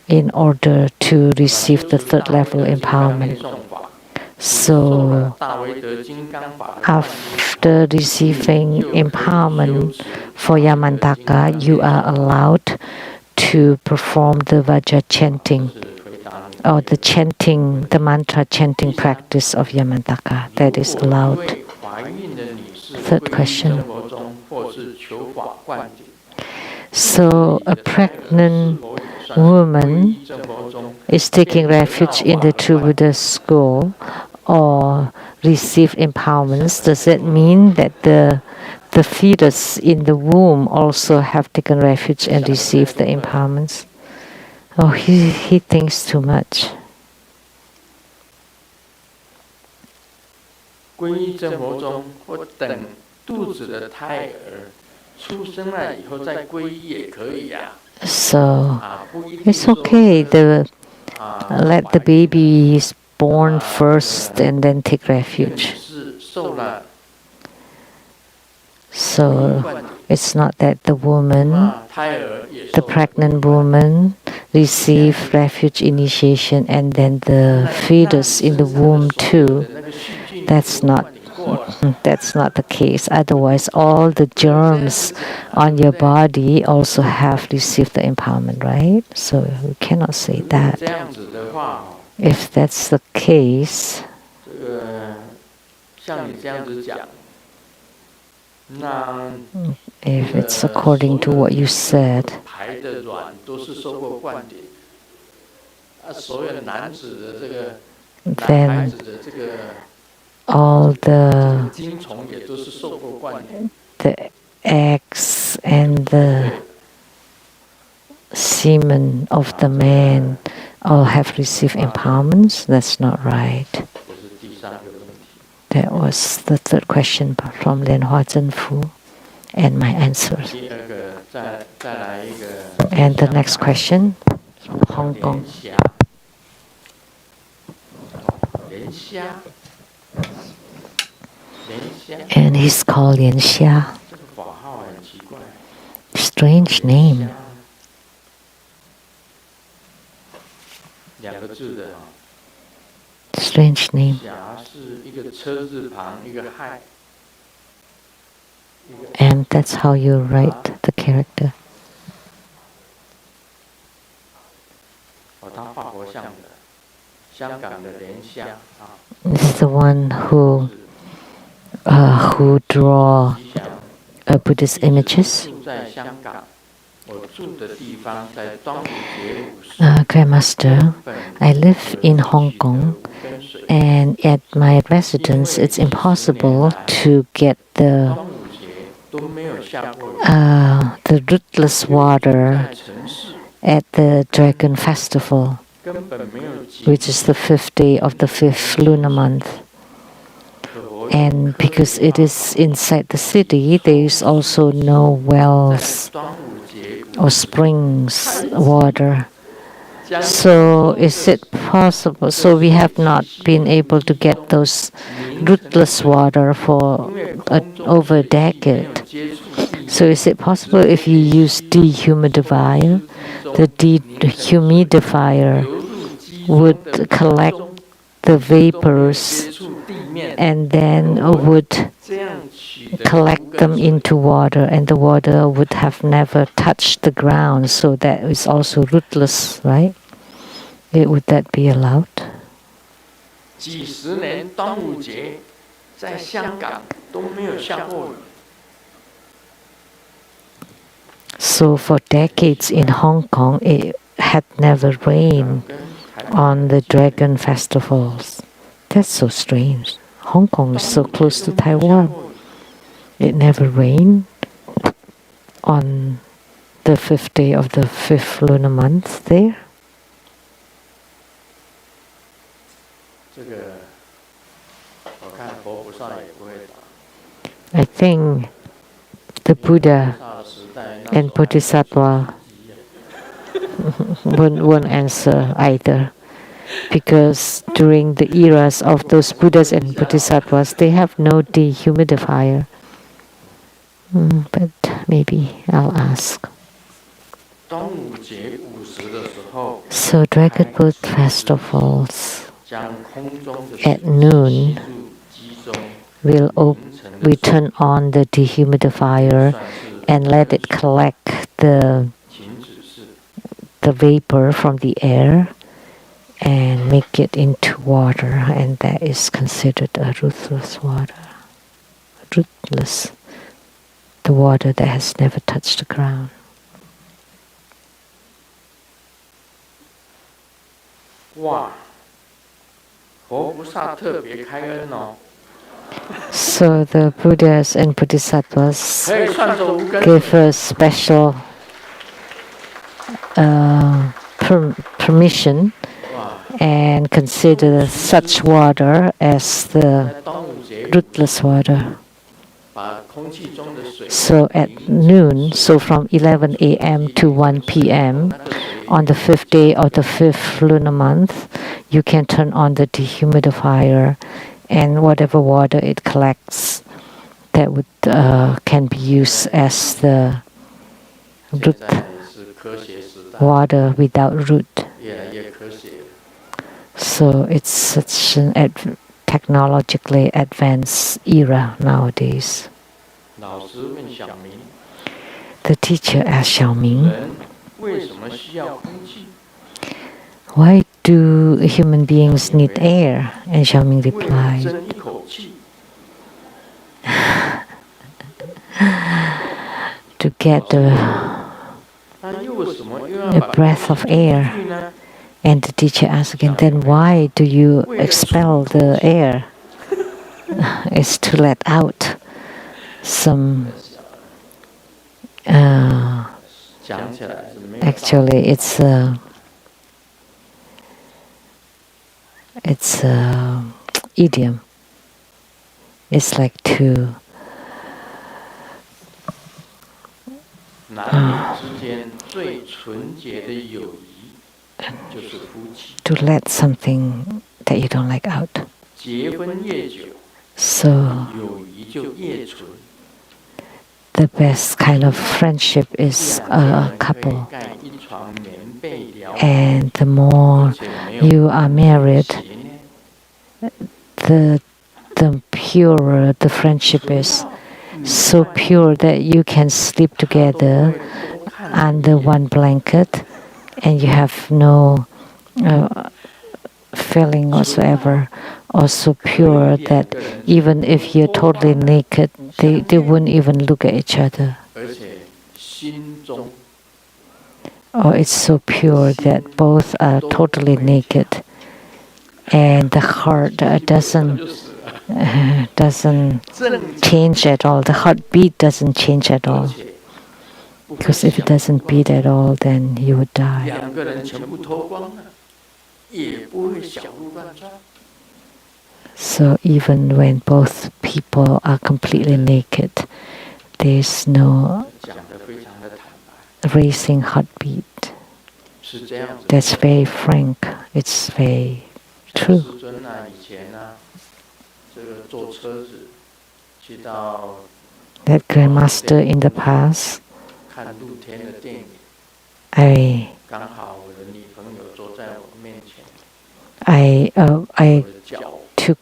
in order to receive the third level empowerment. So after receiving empowerment for Yamantaka, you are allowed to perform the Vajra chanting, or the mantra chanting practice of Yamantaka. That is allowed. Third question. So a pregnant woman is taking refuge in the True Buddha school or receive empowerments. Does that mean that the fetus in the womb also have taken refuge and received the empowerments? Oh, he thinks too much. So it's okay. Let the baby is born first and then take refuge. So it's not that the woman, the pregnant woman, receive refuge initiation and then the fetus in the womb too. That's not the case. Otherwise, all the germs on your body also have received the empowerment, right? So we cannot say that. If that's the case, if it's according to what you said, then all the eggs and the semen of the man all have received empowerments. That's not right. That was the third question from Lian Hua Zhen Fu, and my answers. And the next question from Hong Kong. And he's called Lian-Sheng. Strange name. Strange name. And that's how you write the character. This is the one who draw Buddhist images. Grandmaster, I live in Hong Kong, and at my residence it's impossible to get the rootless water at the Dragon Festival, which is the 5th day of the 5th lunar month. And because it is inside the city, there is also no wells or springs water. So is it possible? So we have not been able to get those rootless water for over a decade. So is it possible if you use dehumidifier? The dehumidifier would collect the vapors and then would collect them into water, and the water would have never touched the ground, so that is also rootless, right? Would that be allowed? So for decades in Hong Kong, it had never rained on the dragon festivals. That's so strange. Hong Kong is so close to Taiwan. It never rained on the 5th day of the 5th lunar month there. I think the Buddha and Bodhisattva won't answer either, because during the eras of those Buddhas and Bodhisattvas, they have no dehumidifier. But maybe I'll ask. So Dragon Boat festivals at noon we turn on the dehumidifier and let it collect the vapor from the air and make it into water, and that is considered a rootless water. Rootless, the water that has never touched the ground. So the Buddhas and Bodhisattvas gave us special permission and consider such water as the rootless water. So at noon, so from 11 a.m. to 1 p.m. on the 5th day of the 5th lunar month, you can turn on the dehumidifier, and whatever water it collects, that would can be used as the root water without root. So it's such an technologically advanced era nowadays. The teacher asked Xiaoming, why do human beings need air? And Xiaoming replied, to get the breath of air. And the teacher asked again, then why do you expel the air? It's to let out some actually it's idiom. It's like to let something that you don't like out. So the best kind of friendship is a couple. And the more you are married, the purer the friendship is. So pure that you can sleep together under one blanket and you have no feeling whatsoever. Also pure that even if you're totally naked, they wouldn't even look at each other. Or it's so pure that both are totally naked and the heart doesn't change at all. The heartbeat doesn't change at all. Because if it doesn't beat at all, then you would die. So even when both people are completely naked, there's no racing heartbeat. That's very frank. It's very true. That Grandmaster in the past, I took.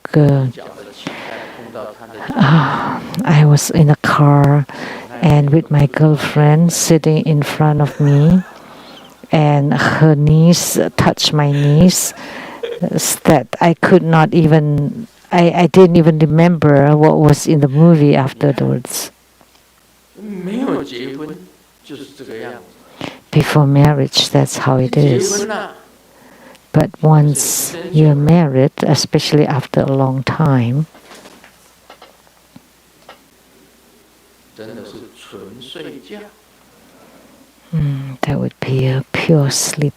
I was in a car, and with my girlfriend sitting in front of me, and her knees touched my knees. That I could not even. I didn't even remember what was in the movie afterwards. Before marriage, that's how it is. But once you're married, especially after a long time, that would be a pure sleep.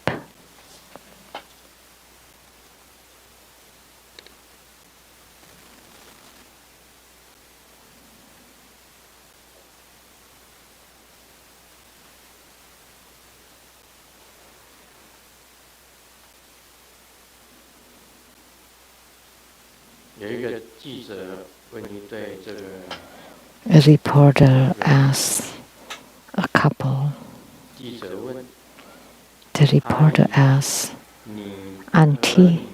A reporter asked a couple. The reporter asked, Auntie,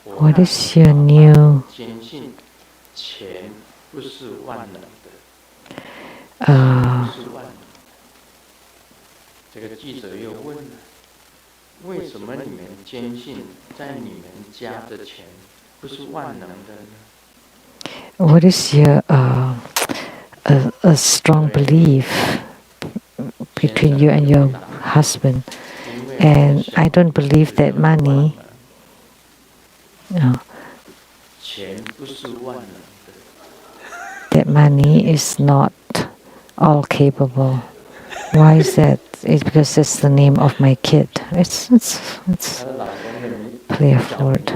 what is your new what is your a strong belief between you and your husband? And I don't believe that money that money is not all capable. Why is that? It's because it's the name of my kid. It's play forward.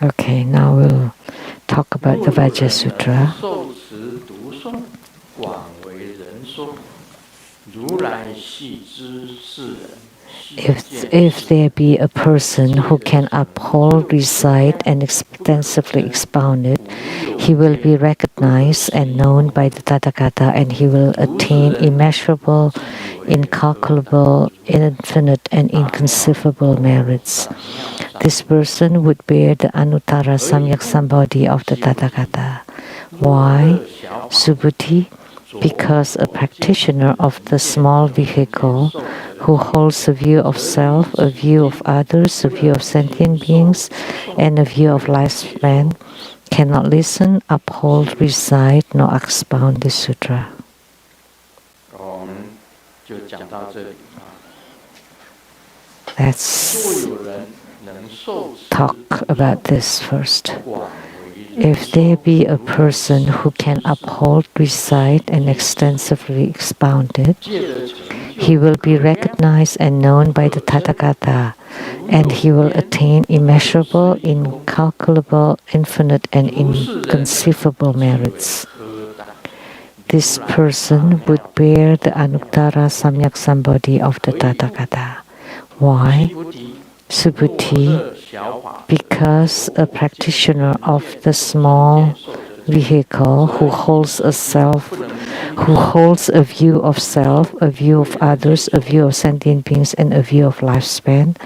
Okay, now we'll talk about the Vajra Sutra. If there be a person who can uphold, recite, and extensively expound it, he will be recognized and known by the Tathagata, and he will attain immeasurable, incalculable, infinite, and inconceivable merits. This person would bear the Anuttara Samyak Sambodhi of the Tathagata. Why? Subhuti? Because a practitioner of the small vehicle who holds a view of self, a view of others, a view of sentient beings, and a view of lifespan cannot listen, uphold, recite, nor expound this sutra. Let's talk about this first. If there be a person who can uphold, recite, and extensively expound it, he will be recognized and known by the Tathagata, and he will attain immeasurable, incalculable, infinite, and inconceivable merits. This person would bear the Anuttara Samyak Sambodhi of the Tathagata. Why? Subhuti? Because a practitioner of the small vehicle who holds a view of self, a view of others, a view of sentient beings, and a view of lifespan,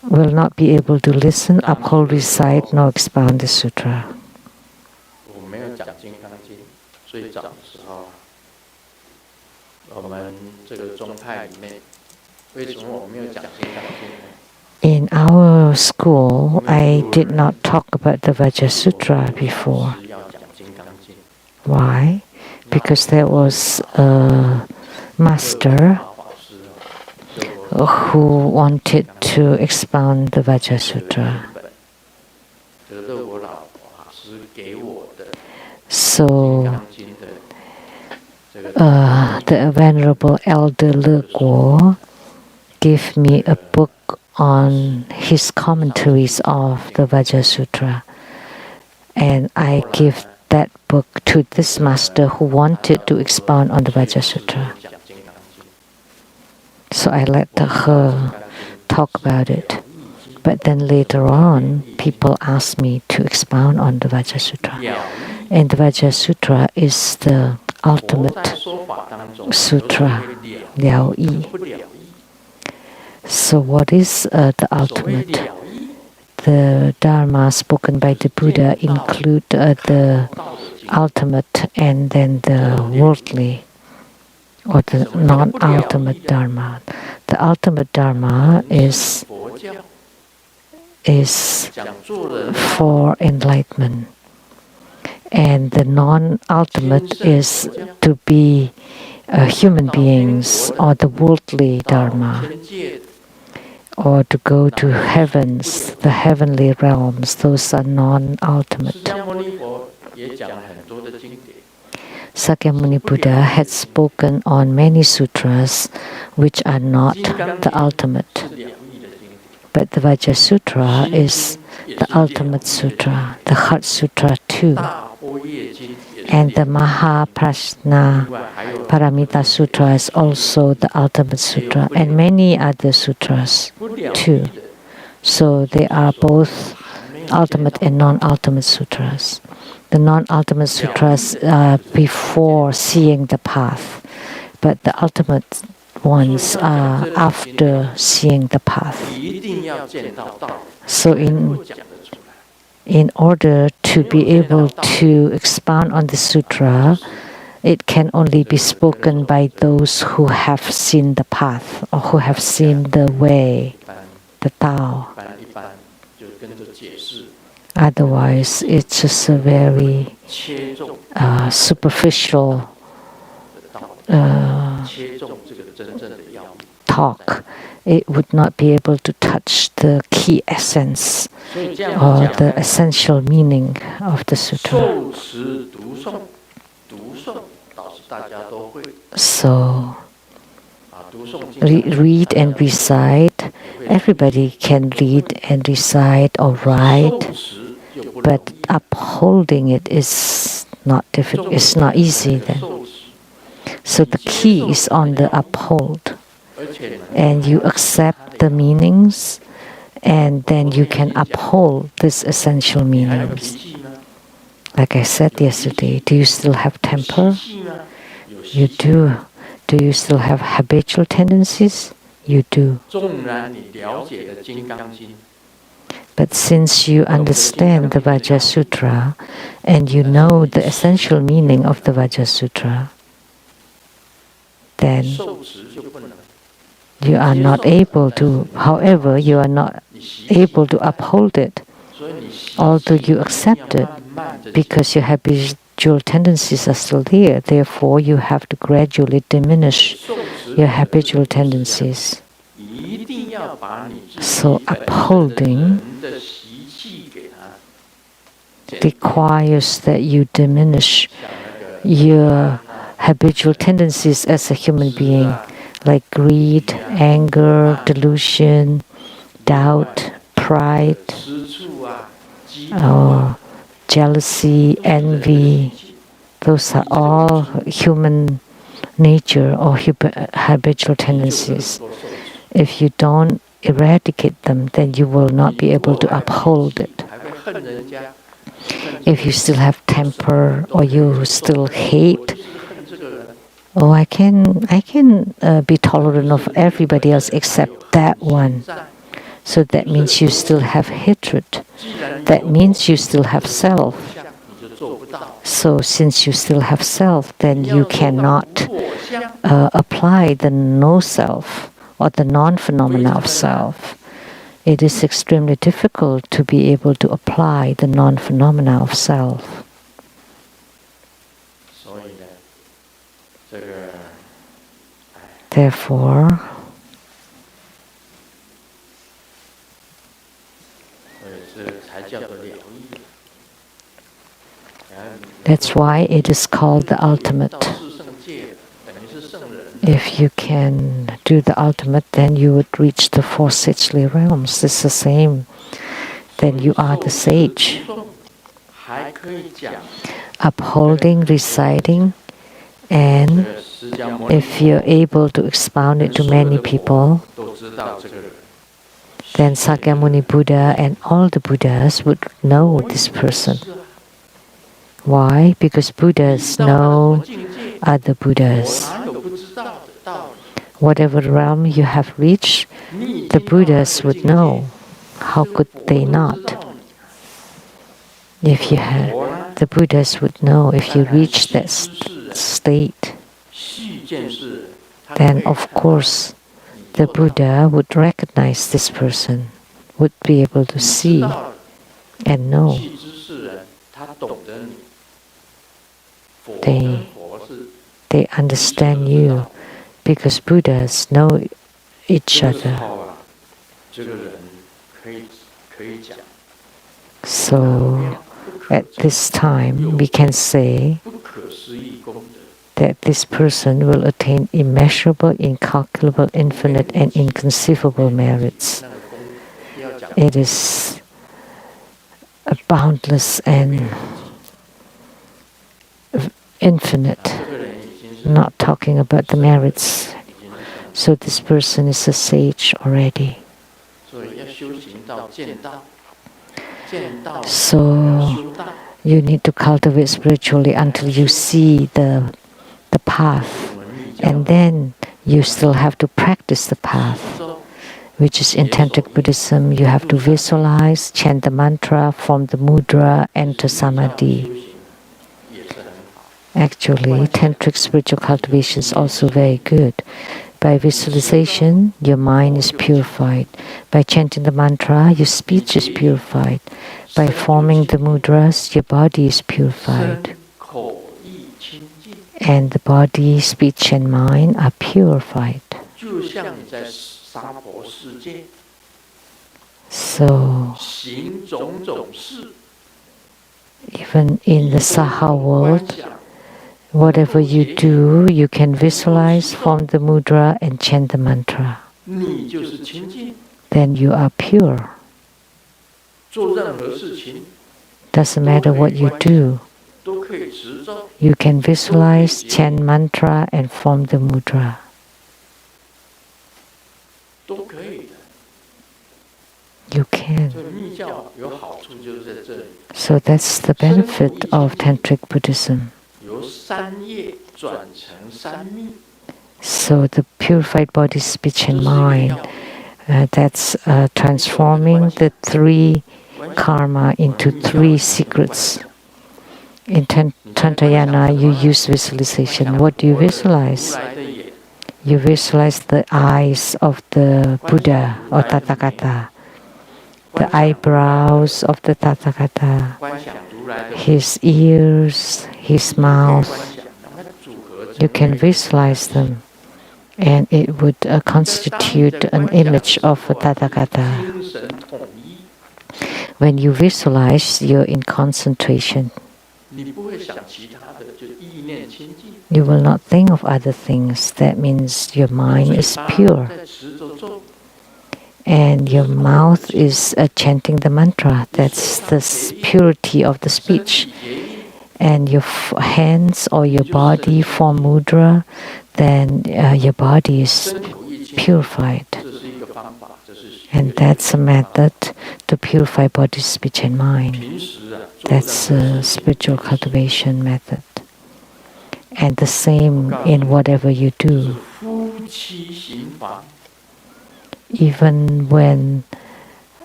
will not be able to listen, uphold, recite, nor expound the sutra. In our school, I did not talk about the Vajra Sutra before. Why? Because there was a master who wanted to expound the Vajra Sutra. So, the Venerable Elder Le Guo gave me a book on his commentaries of the Vajra Sutra, and I gave that book to this master who wanted to expound on the Vajra Sutra. So I let her talk about it. But then later on, people asked me to expound on the Vajra Sutra. And the Vajra Sutra is the ultimate sutra, Liao Yi. So what is the ultimate? The Dharma spoken by the Buddha include the ultimate and then the worldly, or the non-ultimate Dharma. The ultimate Dharma is for enlightenment, and the non-ultimate is to be human beings, or the worldly Dharma, or to go to heavens, the heavenly realms. Those are non-ultimate. Sakyamuni Buddha had spoken on many sutras which are not the ultimate. But the Vajra Sutra is the ultimate sutra, the Heart Sutra too. And the Mahaprajna Paramita Sutra is also the ultimate sutra, and many other sutras too. So they are both ultimate and non-ultimate sutras. The non-ultimate sutras are before seeing the path, but the ultimate ones are after seeing the path. So in order to be able to expound on the sutra, it can only be spoken by those who have seen the path, or who have seen the way, the Tao. Otherwise, it's just a very talk, it would not be able to touch the key essence or the essential meaning of the sutra. So, read and recite. Everybody can read and recite or write, but upholding it is not difficult. It's not easy then. So the key is on the uphold, and you accept the meanings, and then you can uphold these essential meanings. Like I said yesterday, do you still have temper? You do. Do you still have habitual tendencies? You do. But since you understand the Vajra Sutra and you know the essential meaning of the Vajra Sutra, then you are not able to, however, you are not able to uphold it, although you accept it, because your habitual tendencies are still there. Therefore, you have to gradually diminish your habitual tendencies. So upholding requires that you diminish your habitual tendencies as a human being, like greed, anger, delusion, doubt, pride, jealousy, envy. Those are all human nature or habitual tendencies. If you don't eradicate them, then you will not be able to uphold it. If you still have temper or you still hate, I can be tolerant of everybody else except that one. So that means you still have hatred. That means you still have self. So since you still have self, then you cannot apply the no-self or the non-phenomena of self. It is extremely difficult to be able to apply the non-phenomena of self. Therefore, that's why it is called the ultimate. If you can do the ultimate, then you would reach the four sagely realms. It's the same. Then you are the sage. Upholding, reciting, and if you're able to expound it to many people, then Sakyamuni Buddha and all the Buddhas would know this person. Why? Because Buddhas know other Buddhas. Whatever realm you have reached, the Buddhas would know. How could they not? If you had, the Buddhas would know if you reach that state. Then of course the Buddha would recognize this person, would be able to see and know. They understand you because Buddhas know each other. So at this time we can say that this person will attain immeasurable, incalculable, infinite and inconceivable merits. It is boundless and infinite, not talking about the merits. So this person is a sage already. So you need to cultivate spiritually until you see the path, and then you still have to practice the path, which is in Tantric Buddhism. You have to visualize, chant the mantra, form the mudra, enter samadhi. Actually, Tantric spiritual cultivation is also very good. By visualization, your mind is purified. By chanting the mantra, your speech is purified. By forming the mudras, your body is purified. And the body, speech and mind are purified. So, even in the Saha world, whatever you do, you can visualize, form the mudra, and chant the mantra. Then you are pure. Doesn't matter what you do. You can visualize, chant mantra, and form the mudra. You can. So that's the benefit of Tantric Buddhism. So the purified body, speech, and mind, that's transforming the 3 karma into 3 secrets. In Tantrayana, you use visualization. What do you visualize? You visualize the eyes of the Buddha or Tathagata, the eyebrows of the Tathagata, his ears, his mouth. You can visualize them, and it would constitute an image of a Tathagata. When you visualize, you're in concentration. You will not think of other things. That means your mind is pure. And your mouth is chanting the mantra. That's the purity of the speech. And your hands or your body form mudra, then your body is purified. And that's a method to purify body, speech, and mind. That's a spiritual cultivation method. And the same in whatever you do. Even when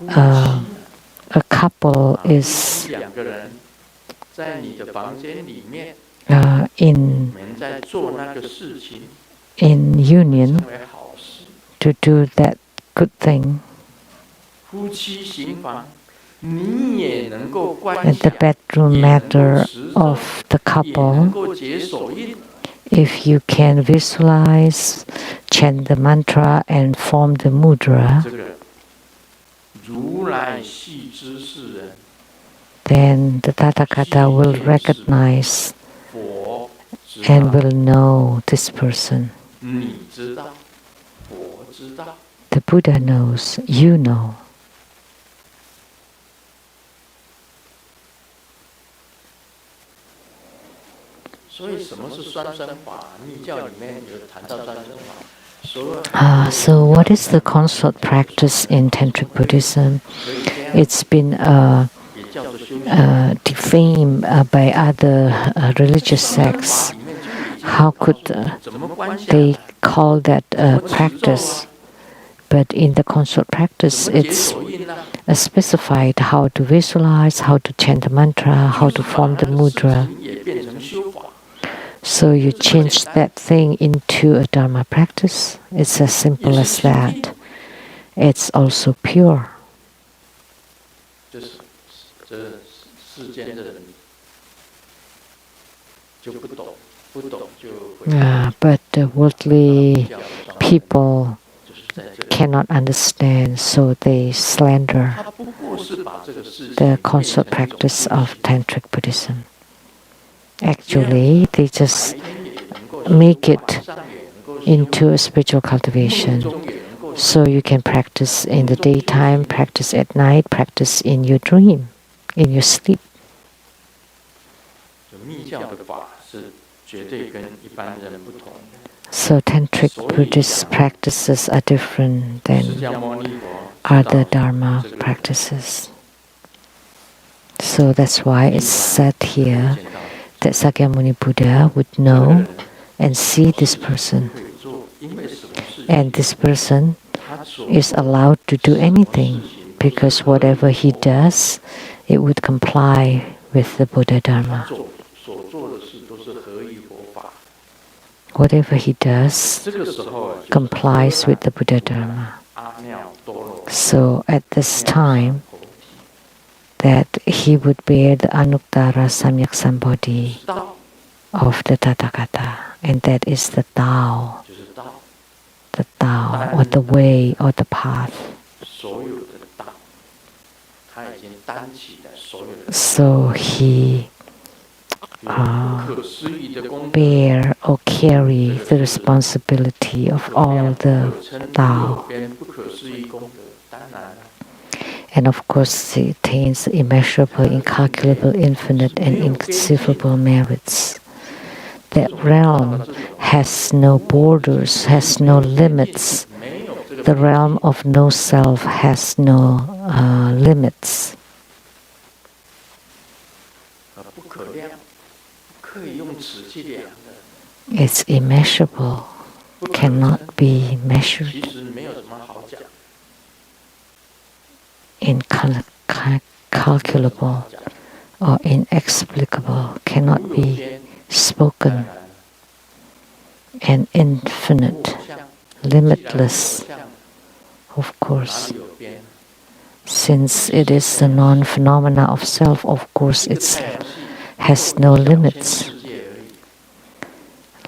a couple is in union to do that good thing, and the bedroom matter of the couple, if you can visualize, chant the mantra, and form the mudra, then the Tathagata will recognize and will know this person. The Buddha knows, you know. So what is the consort practice in Tantric Buddhism? It's been defamed by other religious sects. How could they call that a practice? But in the consort practice, it's specified how to visualize, how to chant the mantra, how to form the mudra. So you change that thing into a Dharma practice. It's as simple as that. It's also pure. But worldly people cannot understand, so they slander the consort practice of Tantric Buddhism. Actually, they just make it into a spiritual cultivation. So you can practice in the daytime, practice at night, practice in your dream, in your sleep. So Tantric Buddhist practices are different than other Dharma practices. So that's why it's said here that Sakyamuni Buddha would know and see this person. And this person is allowed to do anything, because whatever he does, it would comply with the Buddha Dharma. Whatever he does complies with the Buddha Dharma. So at this time, that he would bear the Anuttara Samyak Sambodhi of the Tathagata, and that is the Tao, the Tao or the way or the path. So he bear or carry the responsibility of all the Tao. And of course he attains immeasurable, incalculable, infinite and inconceivable merits. That realm has no borders, has no limits. The realm of no self has no limits. It's immeasurable, cannot be measured. Incalculable or inexplicable, cannot be spoken. And infinite, limitless, of course. Since it is the non-phenomena of self, of course it has no limits.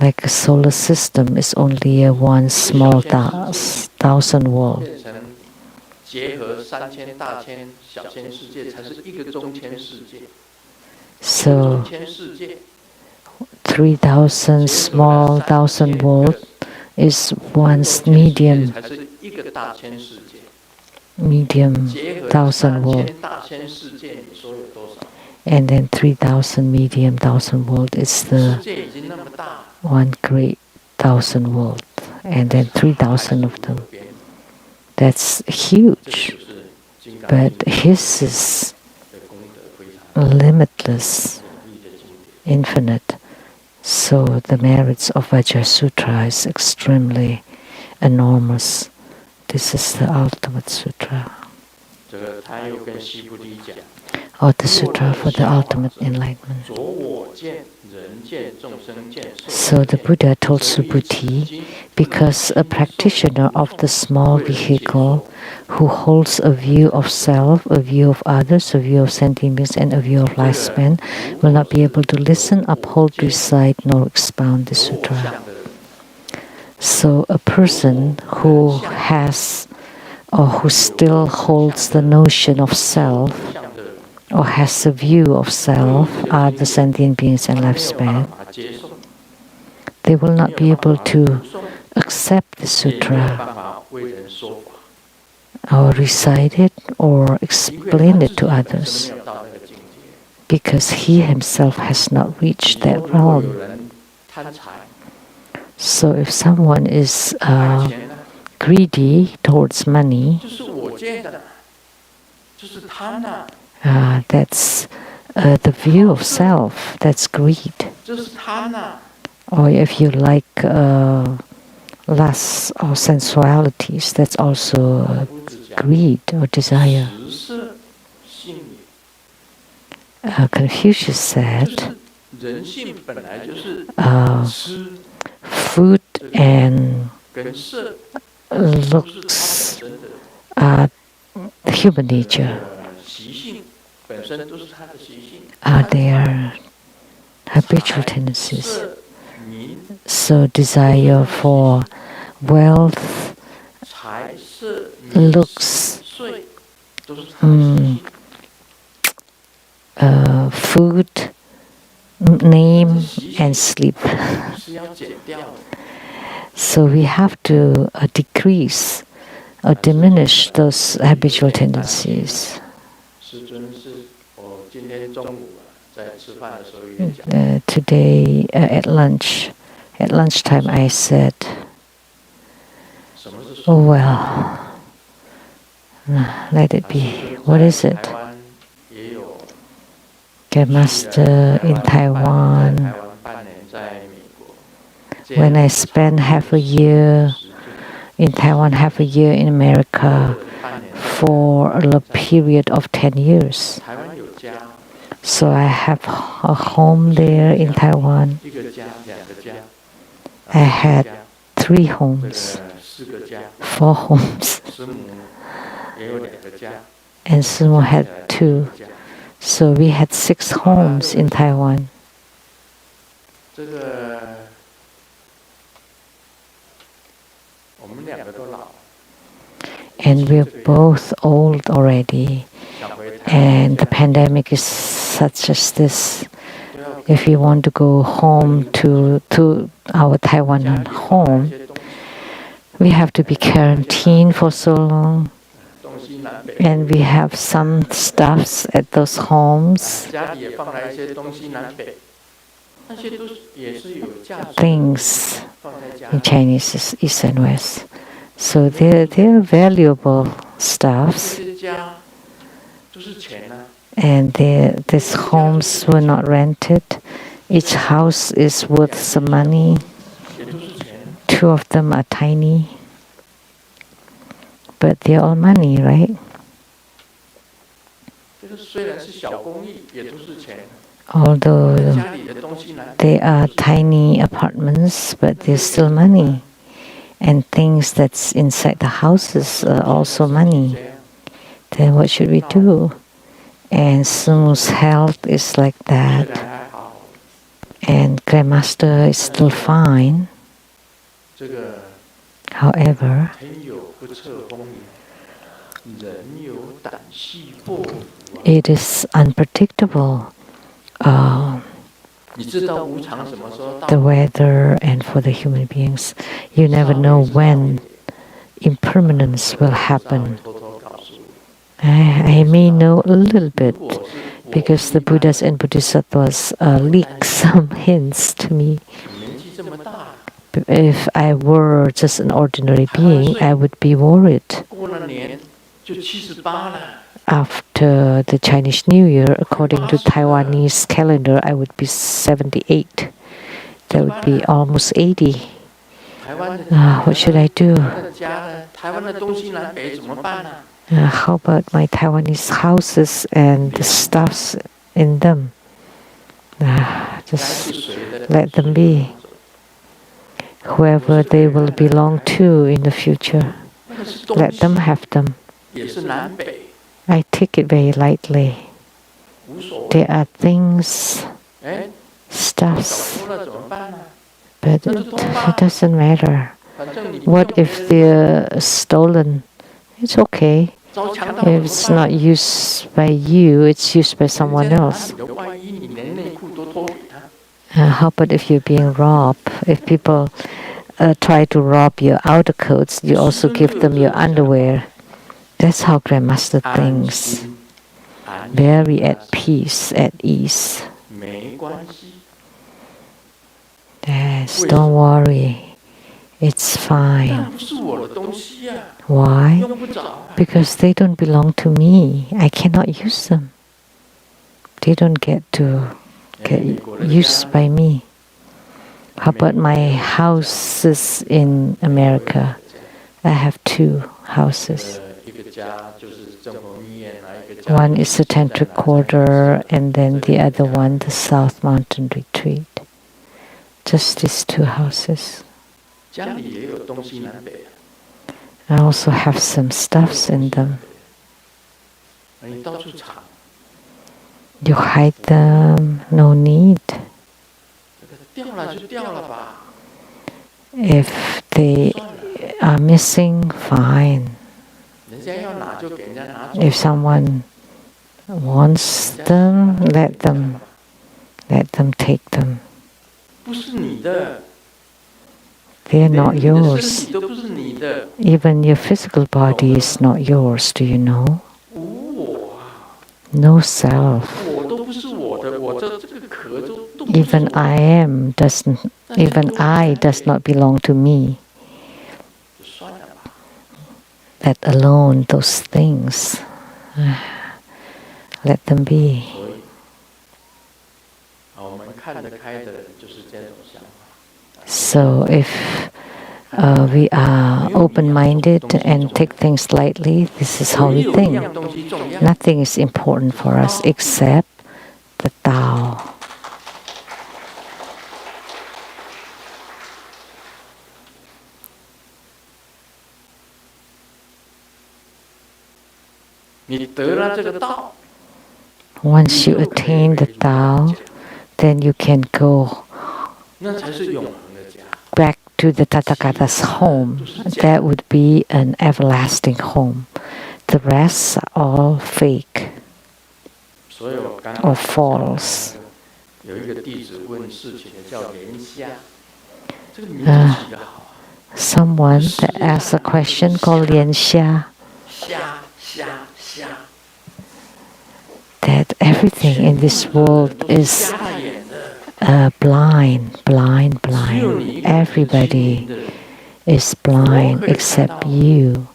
Like a solar system is only a one small thousand world. So 3,000 small thousand world is one's medium thousand world. And then 3,000 medium thousand world is the one great thousand world. And then 3,000 of them. That's huge. But his is limitless, infinite. So the merits of Vajra Sutra is extremely enormous. This is the ultimate sutra. Or the sutra for the ultimate enlightenment. So the Buddha told Subhuti, because a practitioner of the small vehicle who holds a view of self, a view of others, a view of sentient beings, and a view of lifespan will not be able to listen, uphold, recite, nor expound the sutra. So a person who has or who still holds the notion of self or has a view of self, other sentient beings and lifespan, they will not be able to accept the sutra or recite it or explain it to others because he himself has not reached that realm. So if someone is greedy towards money, that's the view of self, that's greed. Or if you like lust or sensualities, that's also greed or desire. Confucius said, food and looks are human nature, are their habitual tendencies. So desire for wealth, looks, food, name, and sleep. So we have to decrease or diminish those habitual tendencies. Today at lunchtime I said, oh well, let it be. What is it? Get master in Taiwan. When I spent half a year in Taiwan, half a year in America for a period of 10 years. So I have a home there in Taiwan. I had 3 homes, 4 homes. And Sumo had 2. So we had 6 homes in Taiwan. And we're both old already. And the pandemic is such as this. If we want to go home to our Taiwan home, we have to be quarantined for so long. And we have some stuffs at those homes. Things in Chinese is East and West. So they're valuable stuffs. And these homes were not rented. Each house is worth some money. 2 of them are tiny. But they're all money, right? Although they are tiny apartments, but they're still money. And things that's inside the houses are also money. Then what should we do? And Sumu's health is like that. And Grandmaster is still fine. However, it is unpredictable. The weather and for the human beings, you never know when impermanence will happen. I may know a little bit because the Buddhas and Bodhisattvas leak some hints to me. If I were just an ordinary being, I would be worried. After the Chinese New Year, according to Taiwanese calendar, I would be 78. That would be almost 80. What should I do? How about my Taiwanese houses and the stuffs in them? Just let them be. Whoever they will belong to in the future, let them have them. I take it very lightly. There are things, stuffs, but it doesn't matter. What if they're stolen? It's okay. If it's not used by you, it's used by someone else. How about if you're being robbed? If people try to rob your outer coats, you also give them your underwear. That's how Grandmaster thinks. Very at peace, at ease. Yes, don't worry. It's fine. Why? Because they don't belong to me. I cannot use them. They don't get used by me. How about my houses in America? I have 2 houses. One is the Tantric Quarter, and then the other one, the South Mountain Retreat. Just these 2 houses. I also have some stuffs in them. You hide them, no need. If they are missing, fine. If someone wants them, let them take them. They are not yours. Even your physical body is not yours, do you know? No self. Even I does not belong to me. Let alone those things. Let them be. So if we are open-minded and take things lightly, this is how we think. Nothing is important for us except the Tao. Once you attain the Tao, then you can go back to the Tathagata's home, that would be an everlasting home. The rest are all fake or false. Someone that asked a question called Lian-Sheng, that everything in this world is blind. Everybody is blind except you,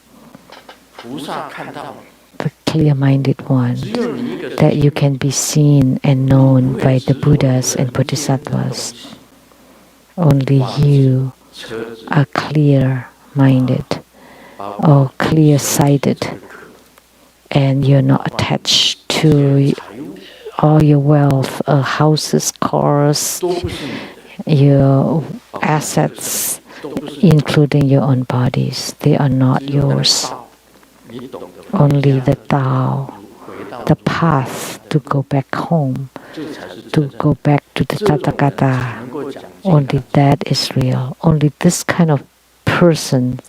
the clear-minded one, that you can be seen and known by the Buddhas and Bodhisattvas. Only you are clear-minded or clear-sighted, and you're not attached to all your wealth, houses, cars, your assets, including your own bodies. They are not yours. Only the Tao, the path to go back home, to go back to the Tathagata, only that is real. Only this kind of person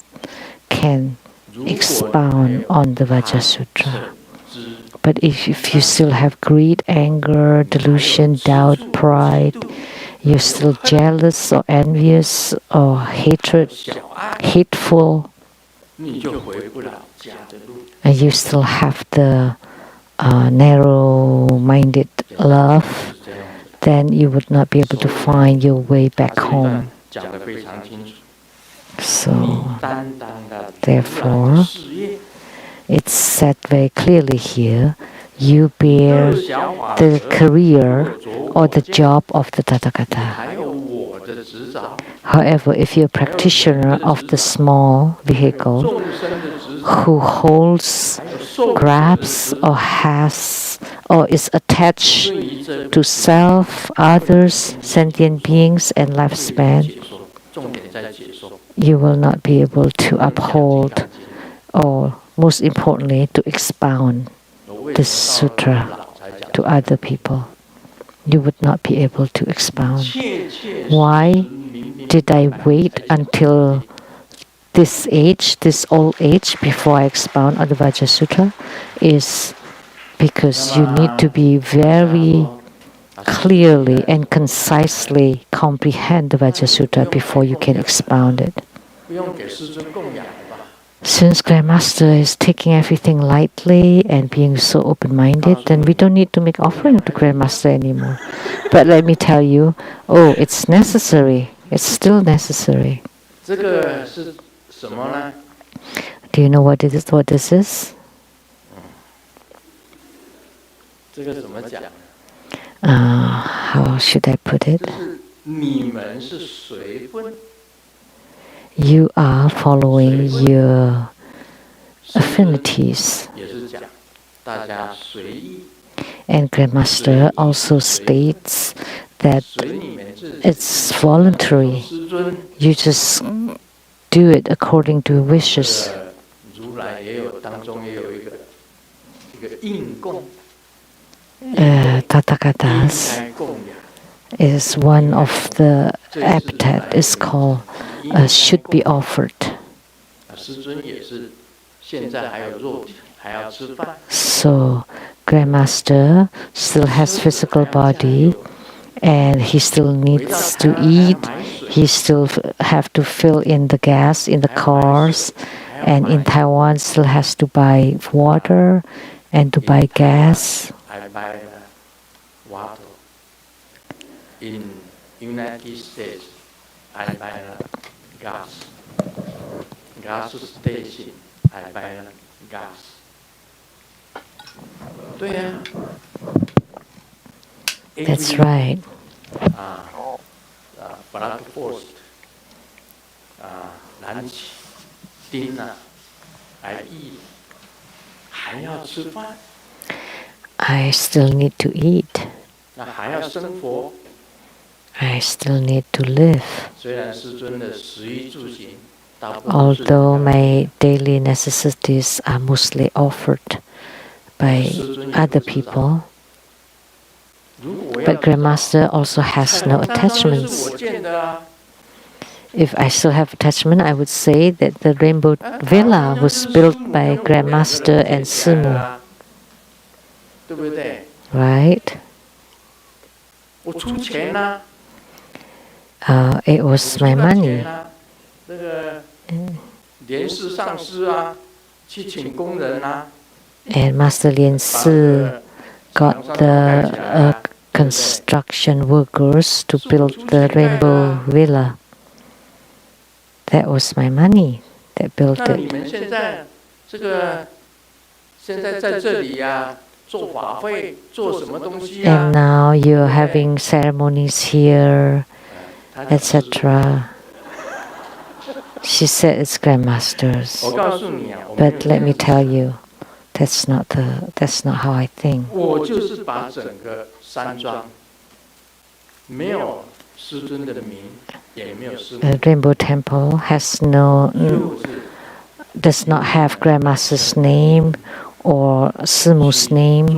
can expound on the Vajra Sutra. But if you still have greed, anger, delusion, doubt, pride, you're still jealous or envious or hateful, and you still have the narrow-minded love, then you would not be able to find your way back home. So, therefore, it's said very clearly here, you bear the career or the job of the Tathagata. However, if you're a practitioner of the small vehicle who holds, grabs, or has, or is attached to self, others, sentient beings, and lifespan, you will not be able to uphold, or most importantly, to expound this sutra to other people. You would not be able to expound. Why did I wait until this age, this old age, before I expound on the Vajra Sutra? Is because you need to be very clearly and concisely comprehend the Vajra Sutra before you can expound it. Since Grandmaster is taking everything lightly and being so open-minded, then we don't need to make offering to Grandmaster anymore. But let me tell you, it's necessary. It's still necessary. Do you know what this is? How should I put it? You are following your affinities. And Grandmaster also states that it's voluntary. You just do it according to wishes. Tathagatas is one of the epithet is called should be offered. So Grandmaster still has physical body and he still needs to eat. He still have to fill in the gas in the cars, and in Taiwan still has to buy water and to buy gas. I buy water. In United States, I buy gas. Gas station, I buy gas. 对呀。That's right. Breakfast, lunch, dinner, I eat. 还要吃饭。I still need to eat. 那还要生活。I still need to live. 虽然师尊的食衣住行， although my daily necessities are mostly offered by other people, but Grandmaster also has no attachments. if I still have attachment, I would say that the Rainbow Villa was built by Grandmaster and Simu. Right? It was my money. And Master Lian-Shi got the construction workers to build the Rainbow Villa. That was my money that built it. And now you're having ceremonies here, etc. She said it's grandmasters. But let me tell you, that's not how I think. The Rainbow Temple does not have grandmaster's name or Simu's name.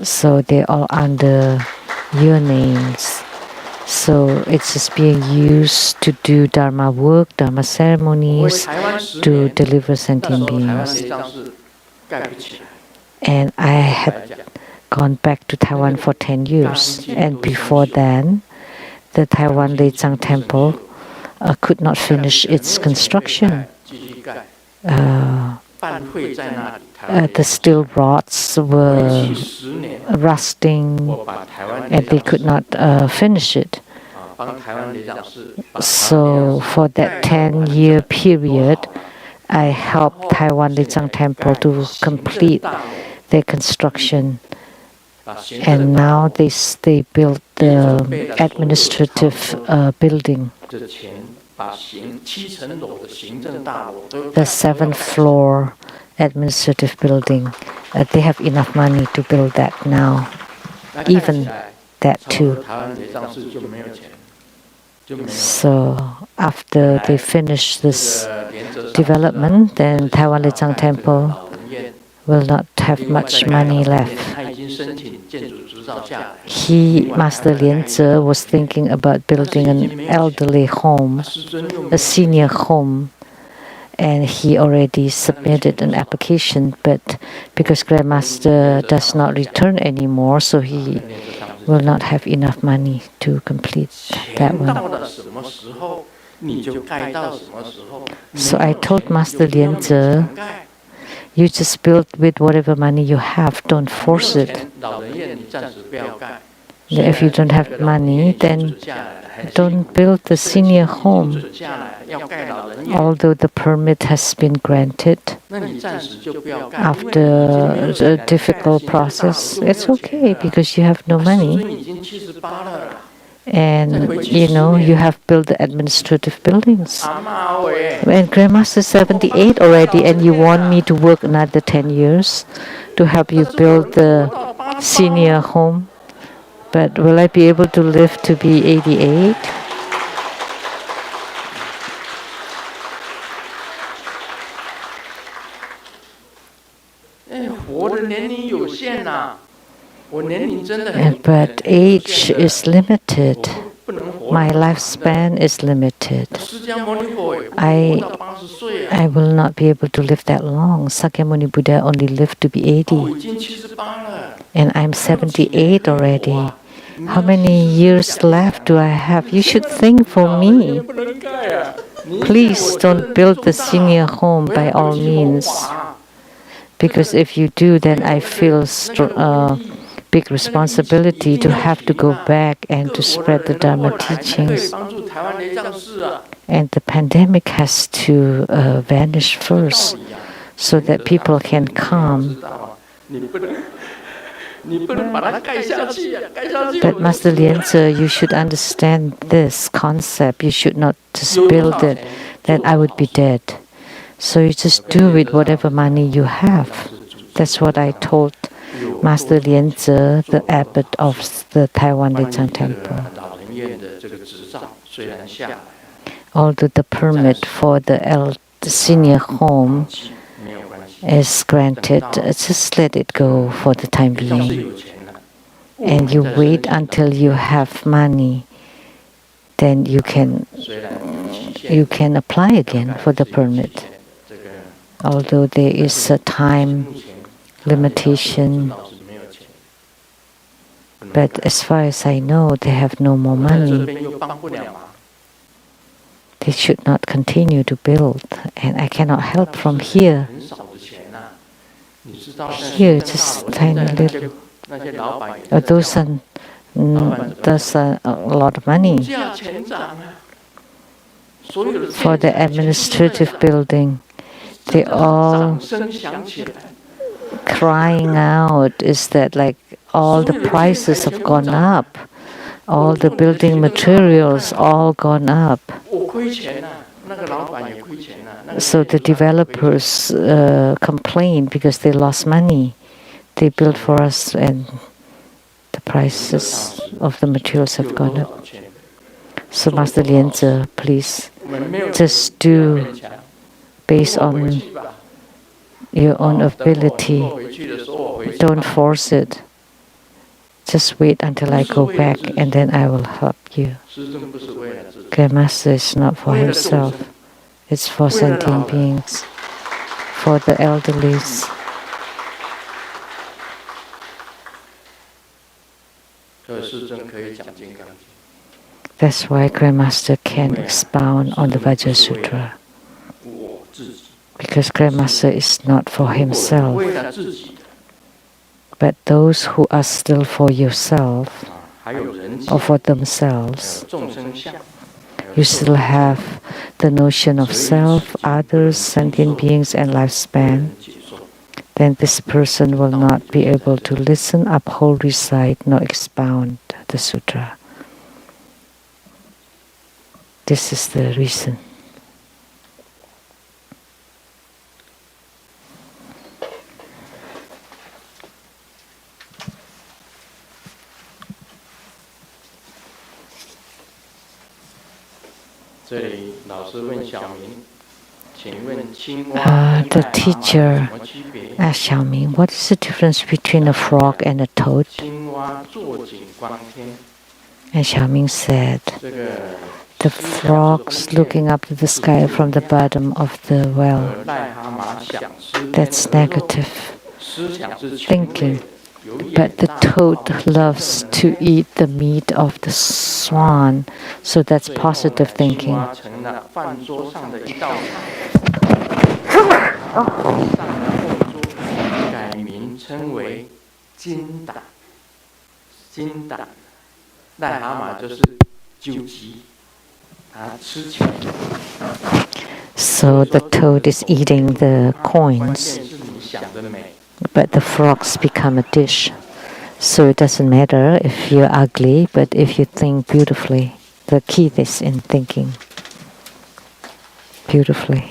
So they're all under your names. So it's just being used to do Dharma work, Dharma ceremonies, to deliver sentient beings. And I had gone back to Taiwan for 10 years. And before then, the Taiwan Lian-Sheng Temple could not finish its construction. The steel rods were rusting and they could not finish it. So for that 10-year period, I helped Taiwan Lian-Sheng Temple to complete their construction. And now they built the administrative building. The 7th floor administrative building. They have enough money to build that now. Even that too. So after they finish this development, then Taiwan Lian-Sheng Temple will not have much money left. Master Lian-Shi, was thinking about building an elderly home, a senior home, and he already submitted an application, but because Grandmaster does not return anymore, so he will not have enough money to complete that one. So I told Master Lian-Shi, you just build with whatever money you have, don't force it. If you don't have money, then don't build the senior home. Although the permit has been granted after a difficult process, it's okay because you have no money. And you have built the administrative buildings. And Grandmaster is 78 already, and you want me to work another 10 years to help you build the senior home. But will I be able to live to be 88? But age is limited. My lifespan is limited. I will not be able to live that long. Sakyamuni Buddha only lived to be 80. And I'm 78 already. How many years left do I have? You should think for me. Please don't build the senior home by all means. Because if you do, then I feel big responsibility to have to go back and to spread the Dharma teachings. And the pandemic has to vanish first so that people can come. But Master Lian-Shi, you should understand this concept. You should not just build it, then I would be dead. So you just do with whatever money you have. That's what I told Master Lian-Shi, the abbot of the Taiwan Lian-Sheng Temple. Although the permit for the senior home is granted, just let it go for the time being. And you wait until you have money then you can apply again for the permit. Although there is a time limitation, but as far as I know, they have no more money. They should not continue to build, and I cannot help from here. Here, just tiny little. Those are a lot of money for the administrative building. They all crying out is that like all the prices have gone up, all the building materials all gone up. So the developers complain because they lost money. They built for us and the prices of the materials have gone up. So Master Lian-Sheng, please just do based on your own ability. Don't force it. Just wait until I go back and then I will help you. Grandmaster is not for himself. It's for sentient beings, for the elderlies. That's why Grandmaster can expound on the Vajra Sutra. Because Grandmaster is not for himself. But those who are still for yourself or for themselves, you still have the notion of self, others, sentient beings, and lifespan, then this person will not be able to listen, uphold, recite, nor expound the sutra. This is the reason. The teacher asked Xiaoming, what is the difference between a frog and a toad? And Xiaoming said, the frog's looking up to the sky from the bottom of the well. That's negative thinking. But the toad loves to eat the meat of the swan, so that's positive thinking. So the toad is eating the coins, but the frogs become a dish. So it doesn't matter if you're ugly, but if you think beautifully. The key is in thinking beautifully.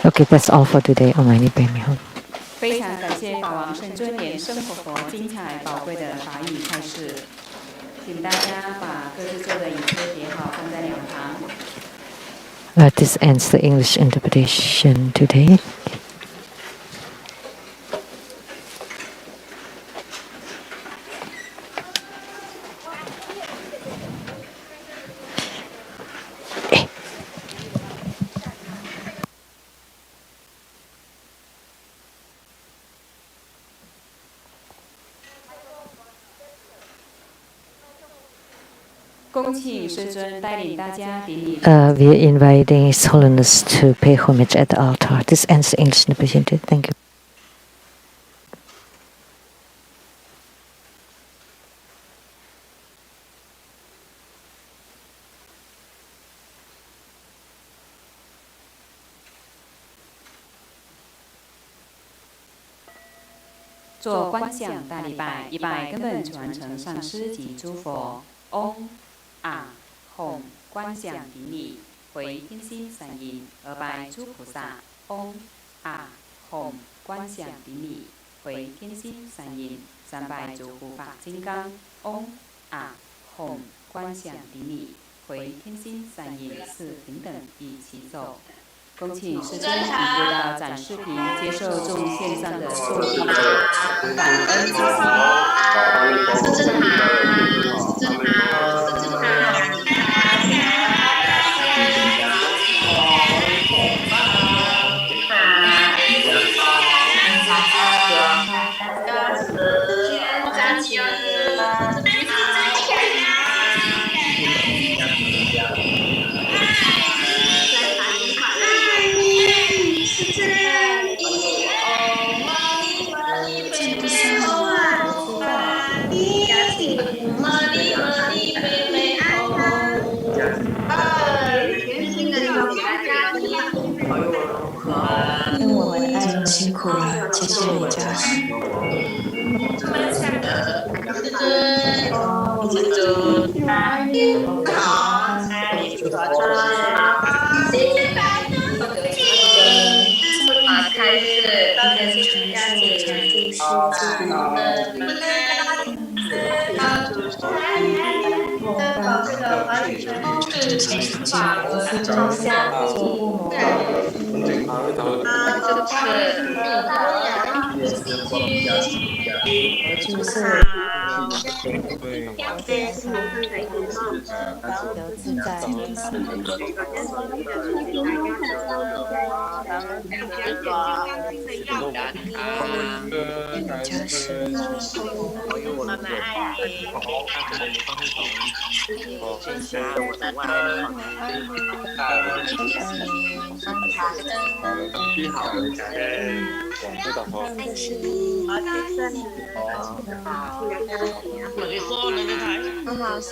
Okay, that's all for today. Om Mani Padme Hum. 非常感谢法王圣尊莲圣活佛精彩宝贵的法语开示，请大家把各自坐的椅子叠好，放在两旁。This ends the English interpretation today. We are inviting His Holiness to pay homage at the altar. This ends the English interpretation. Thank you. "做观想大礼拜，一拜根本传承上师及诸佛。嗡啊吽，观想顶礼，回天心三音；二拜诸菩萨。嗡啊吽，观想顶礼，回天心三音；三拜诸护法金刚。嗡啊吽，观想顶礼，回天心三音。四平等一起走。恭请师尊移步到展示屏，接受众线上的作礼，感恩之心。师尊好，师尊好，师尊我们已经辛苦了，继续加持。开始，大家继续加紧，保这个华语圈中下做不模很好笑。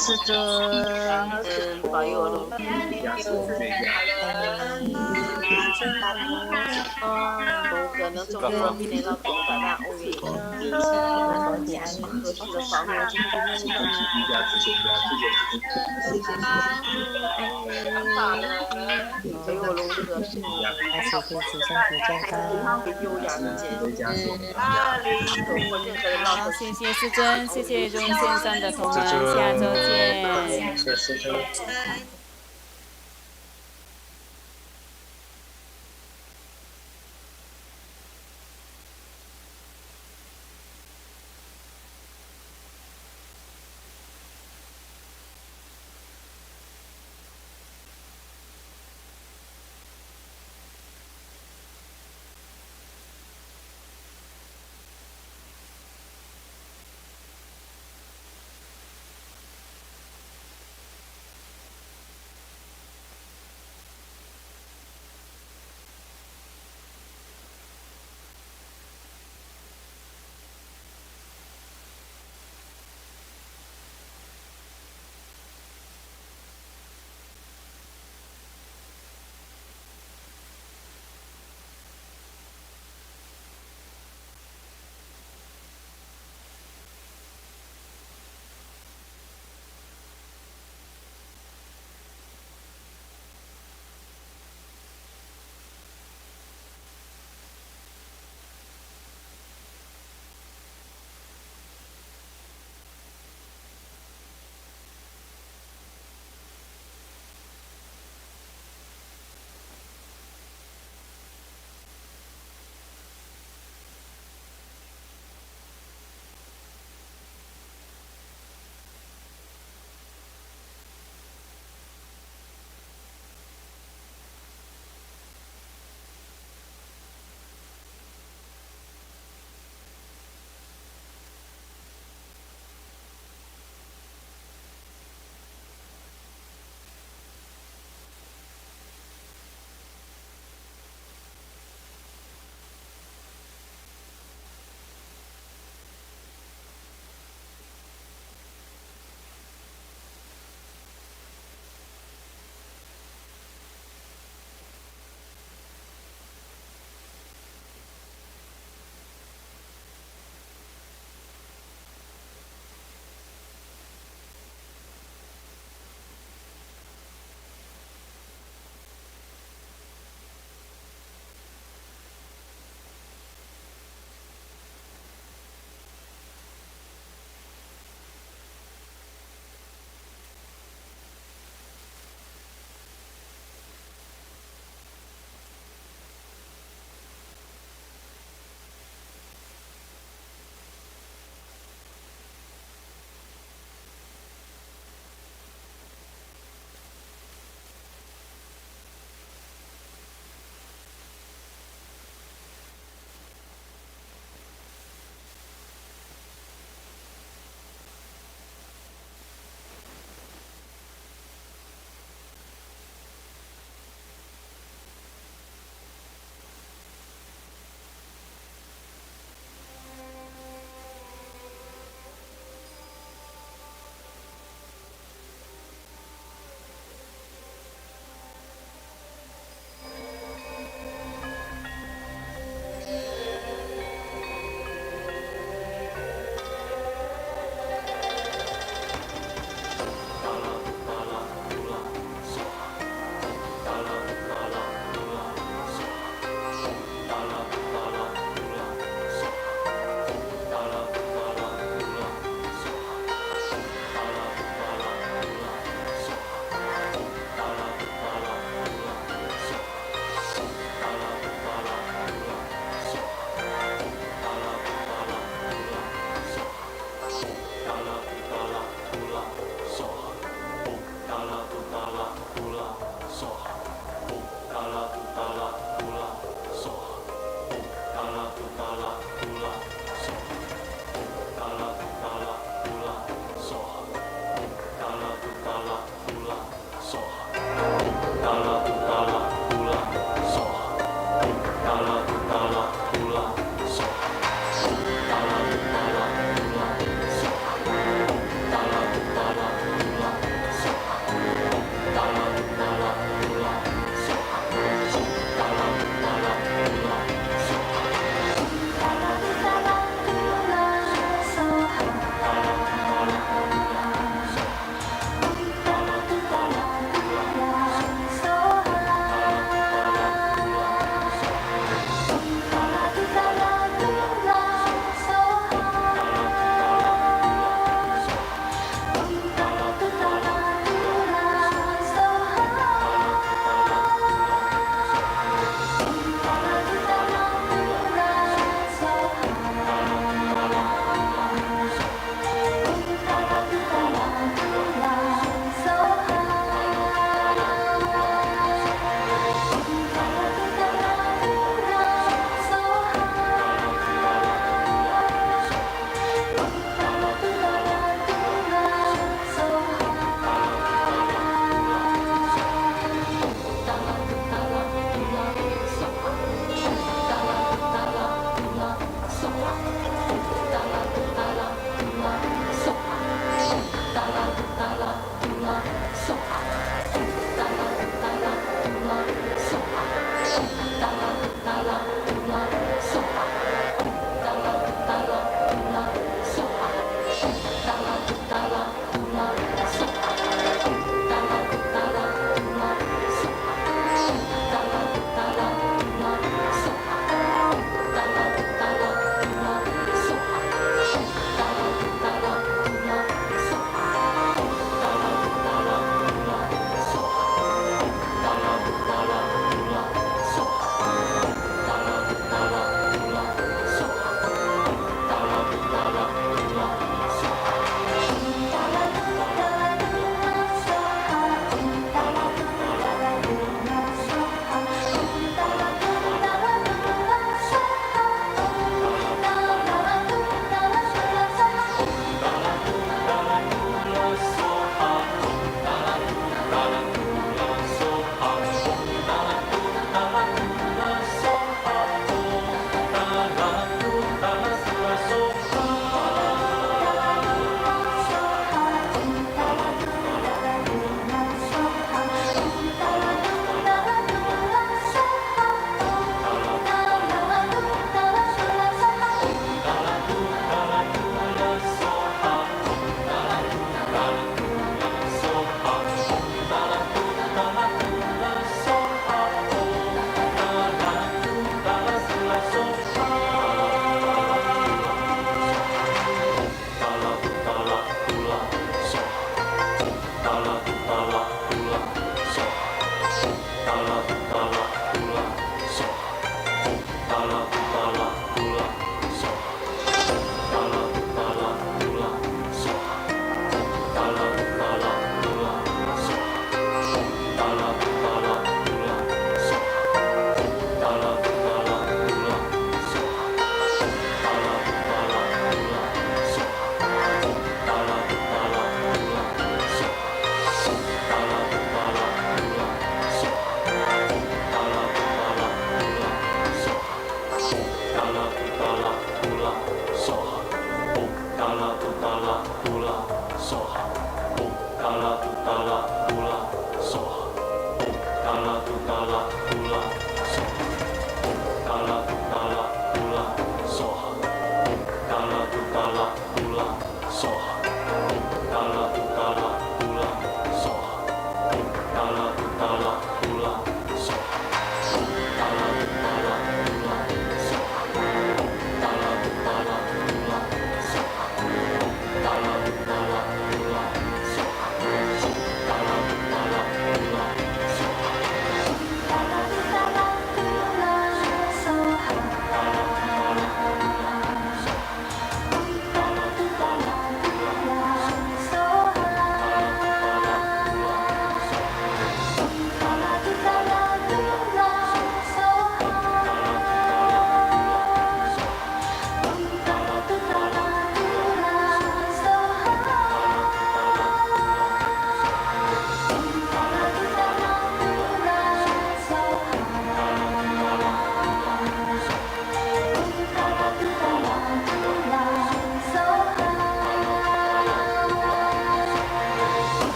师尊，保佑我好，谢谢师尊，谢谢众线上的同仁，下周见。谢谢师尊。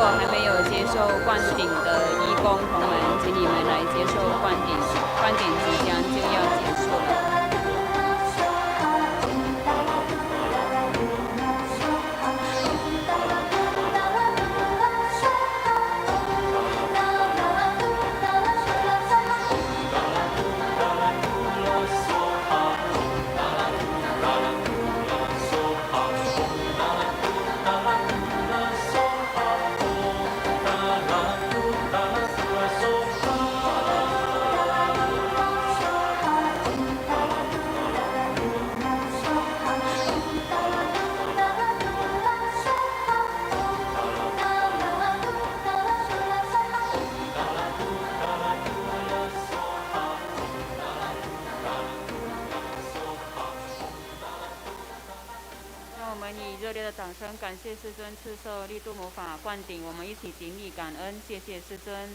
果还没有接受灌顶的义工同们，请你们来接受灌顶，灌顶即将就要结束了。掌声感谢师尊赐授力度魔法灌顶，我们一起顶礼感恩，谢谢师尊。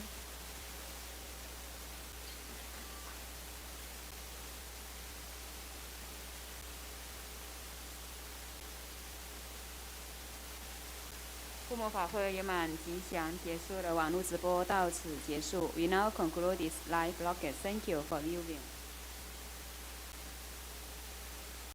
护摩法会圆满吉祥结束了，网络直播到此结束。We now conclude this live broadcast. Thank you for viewing.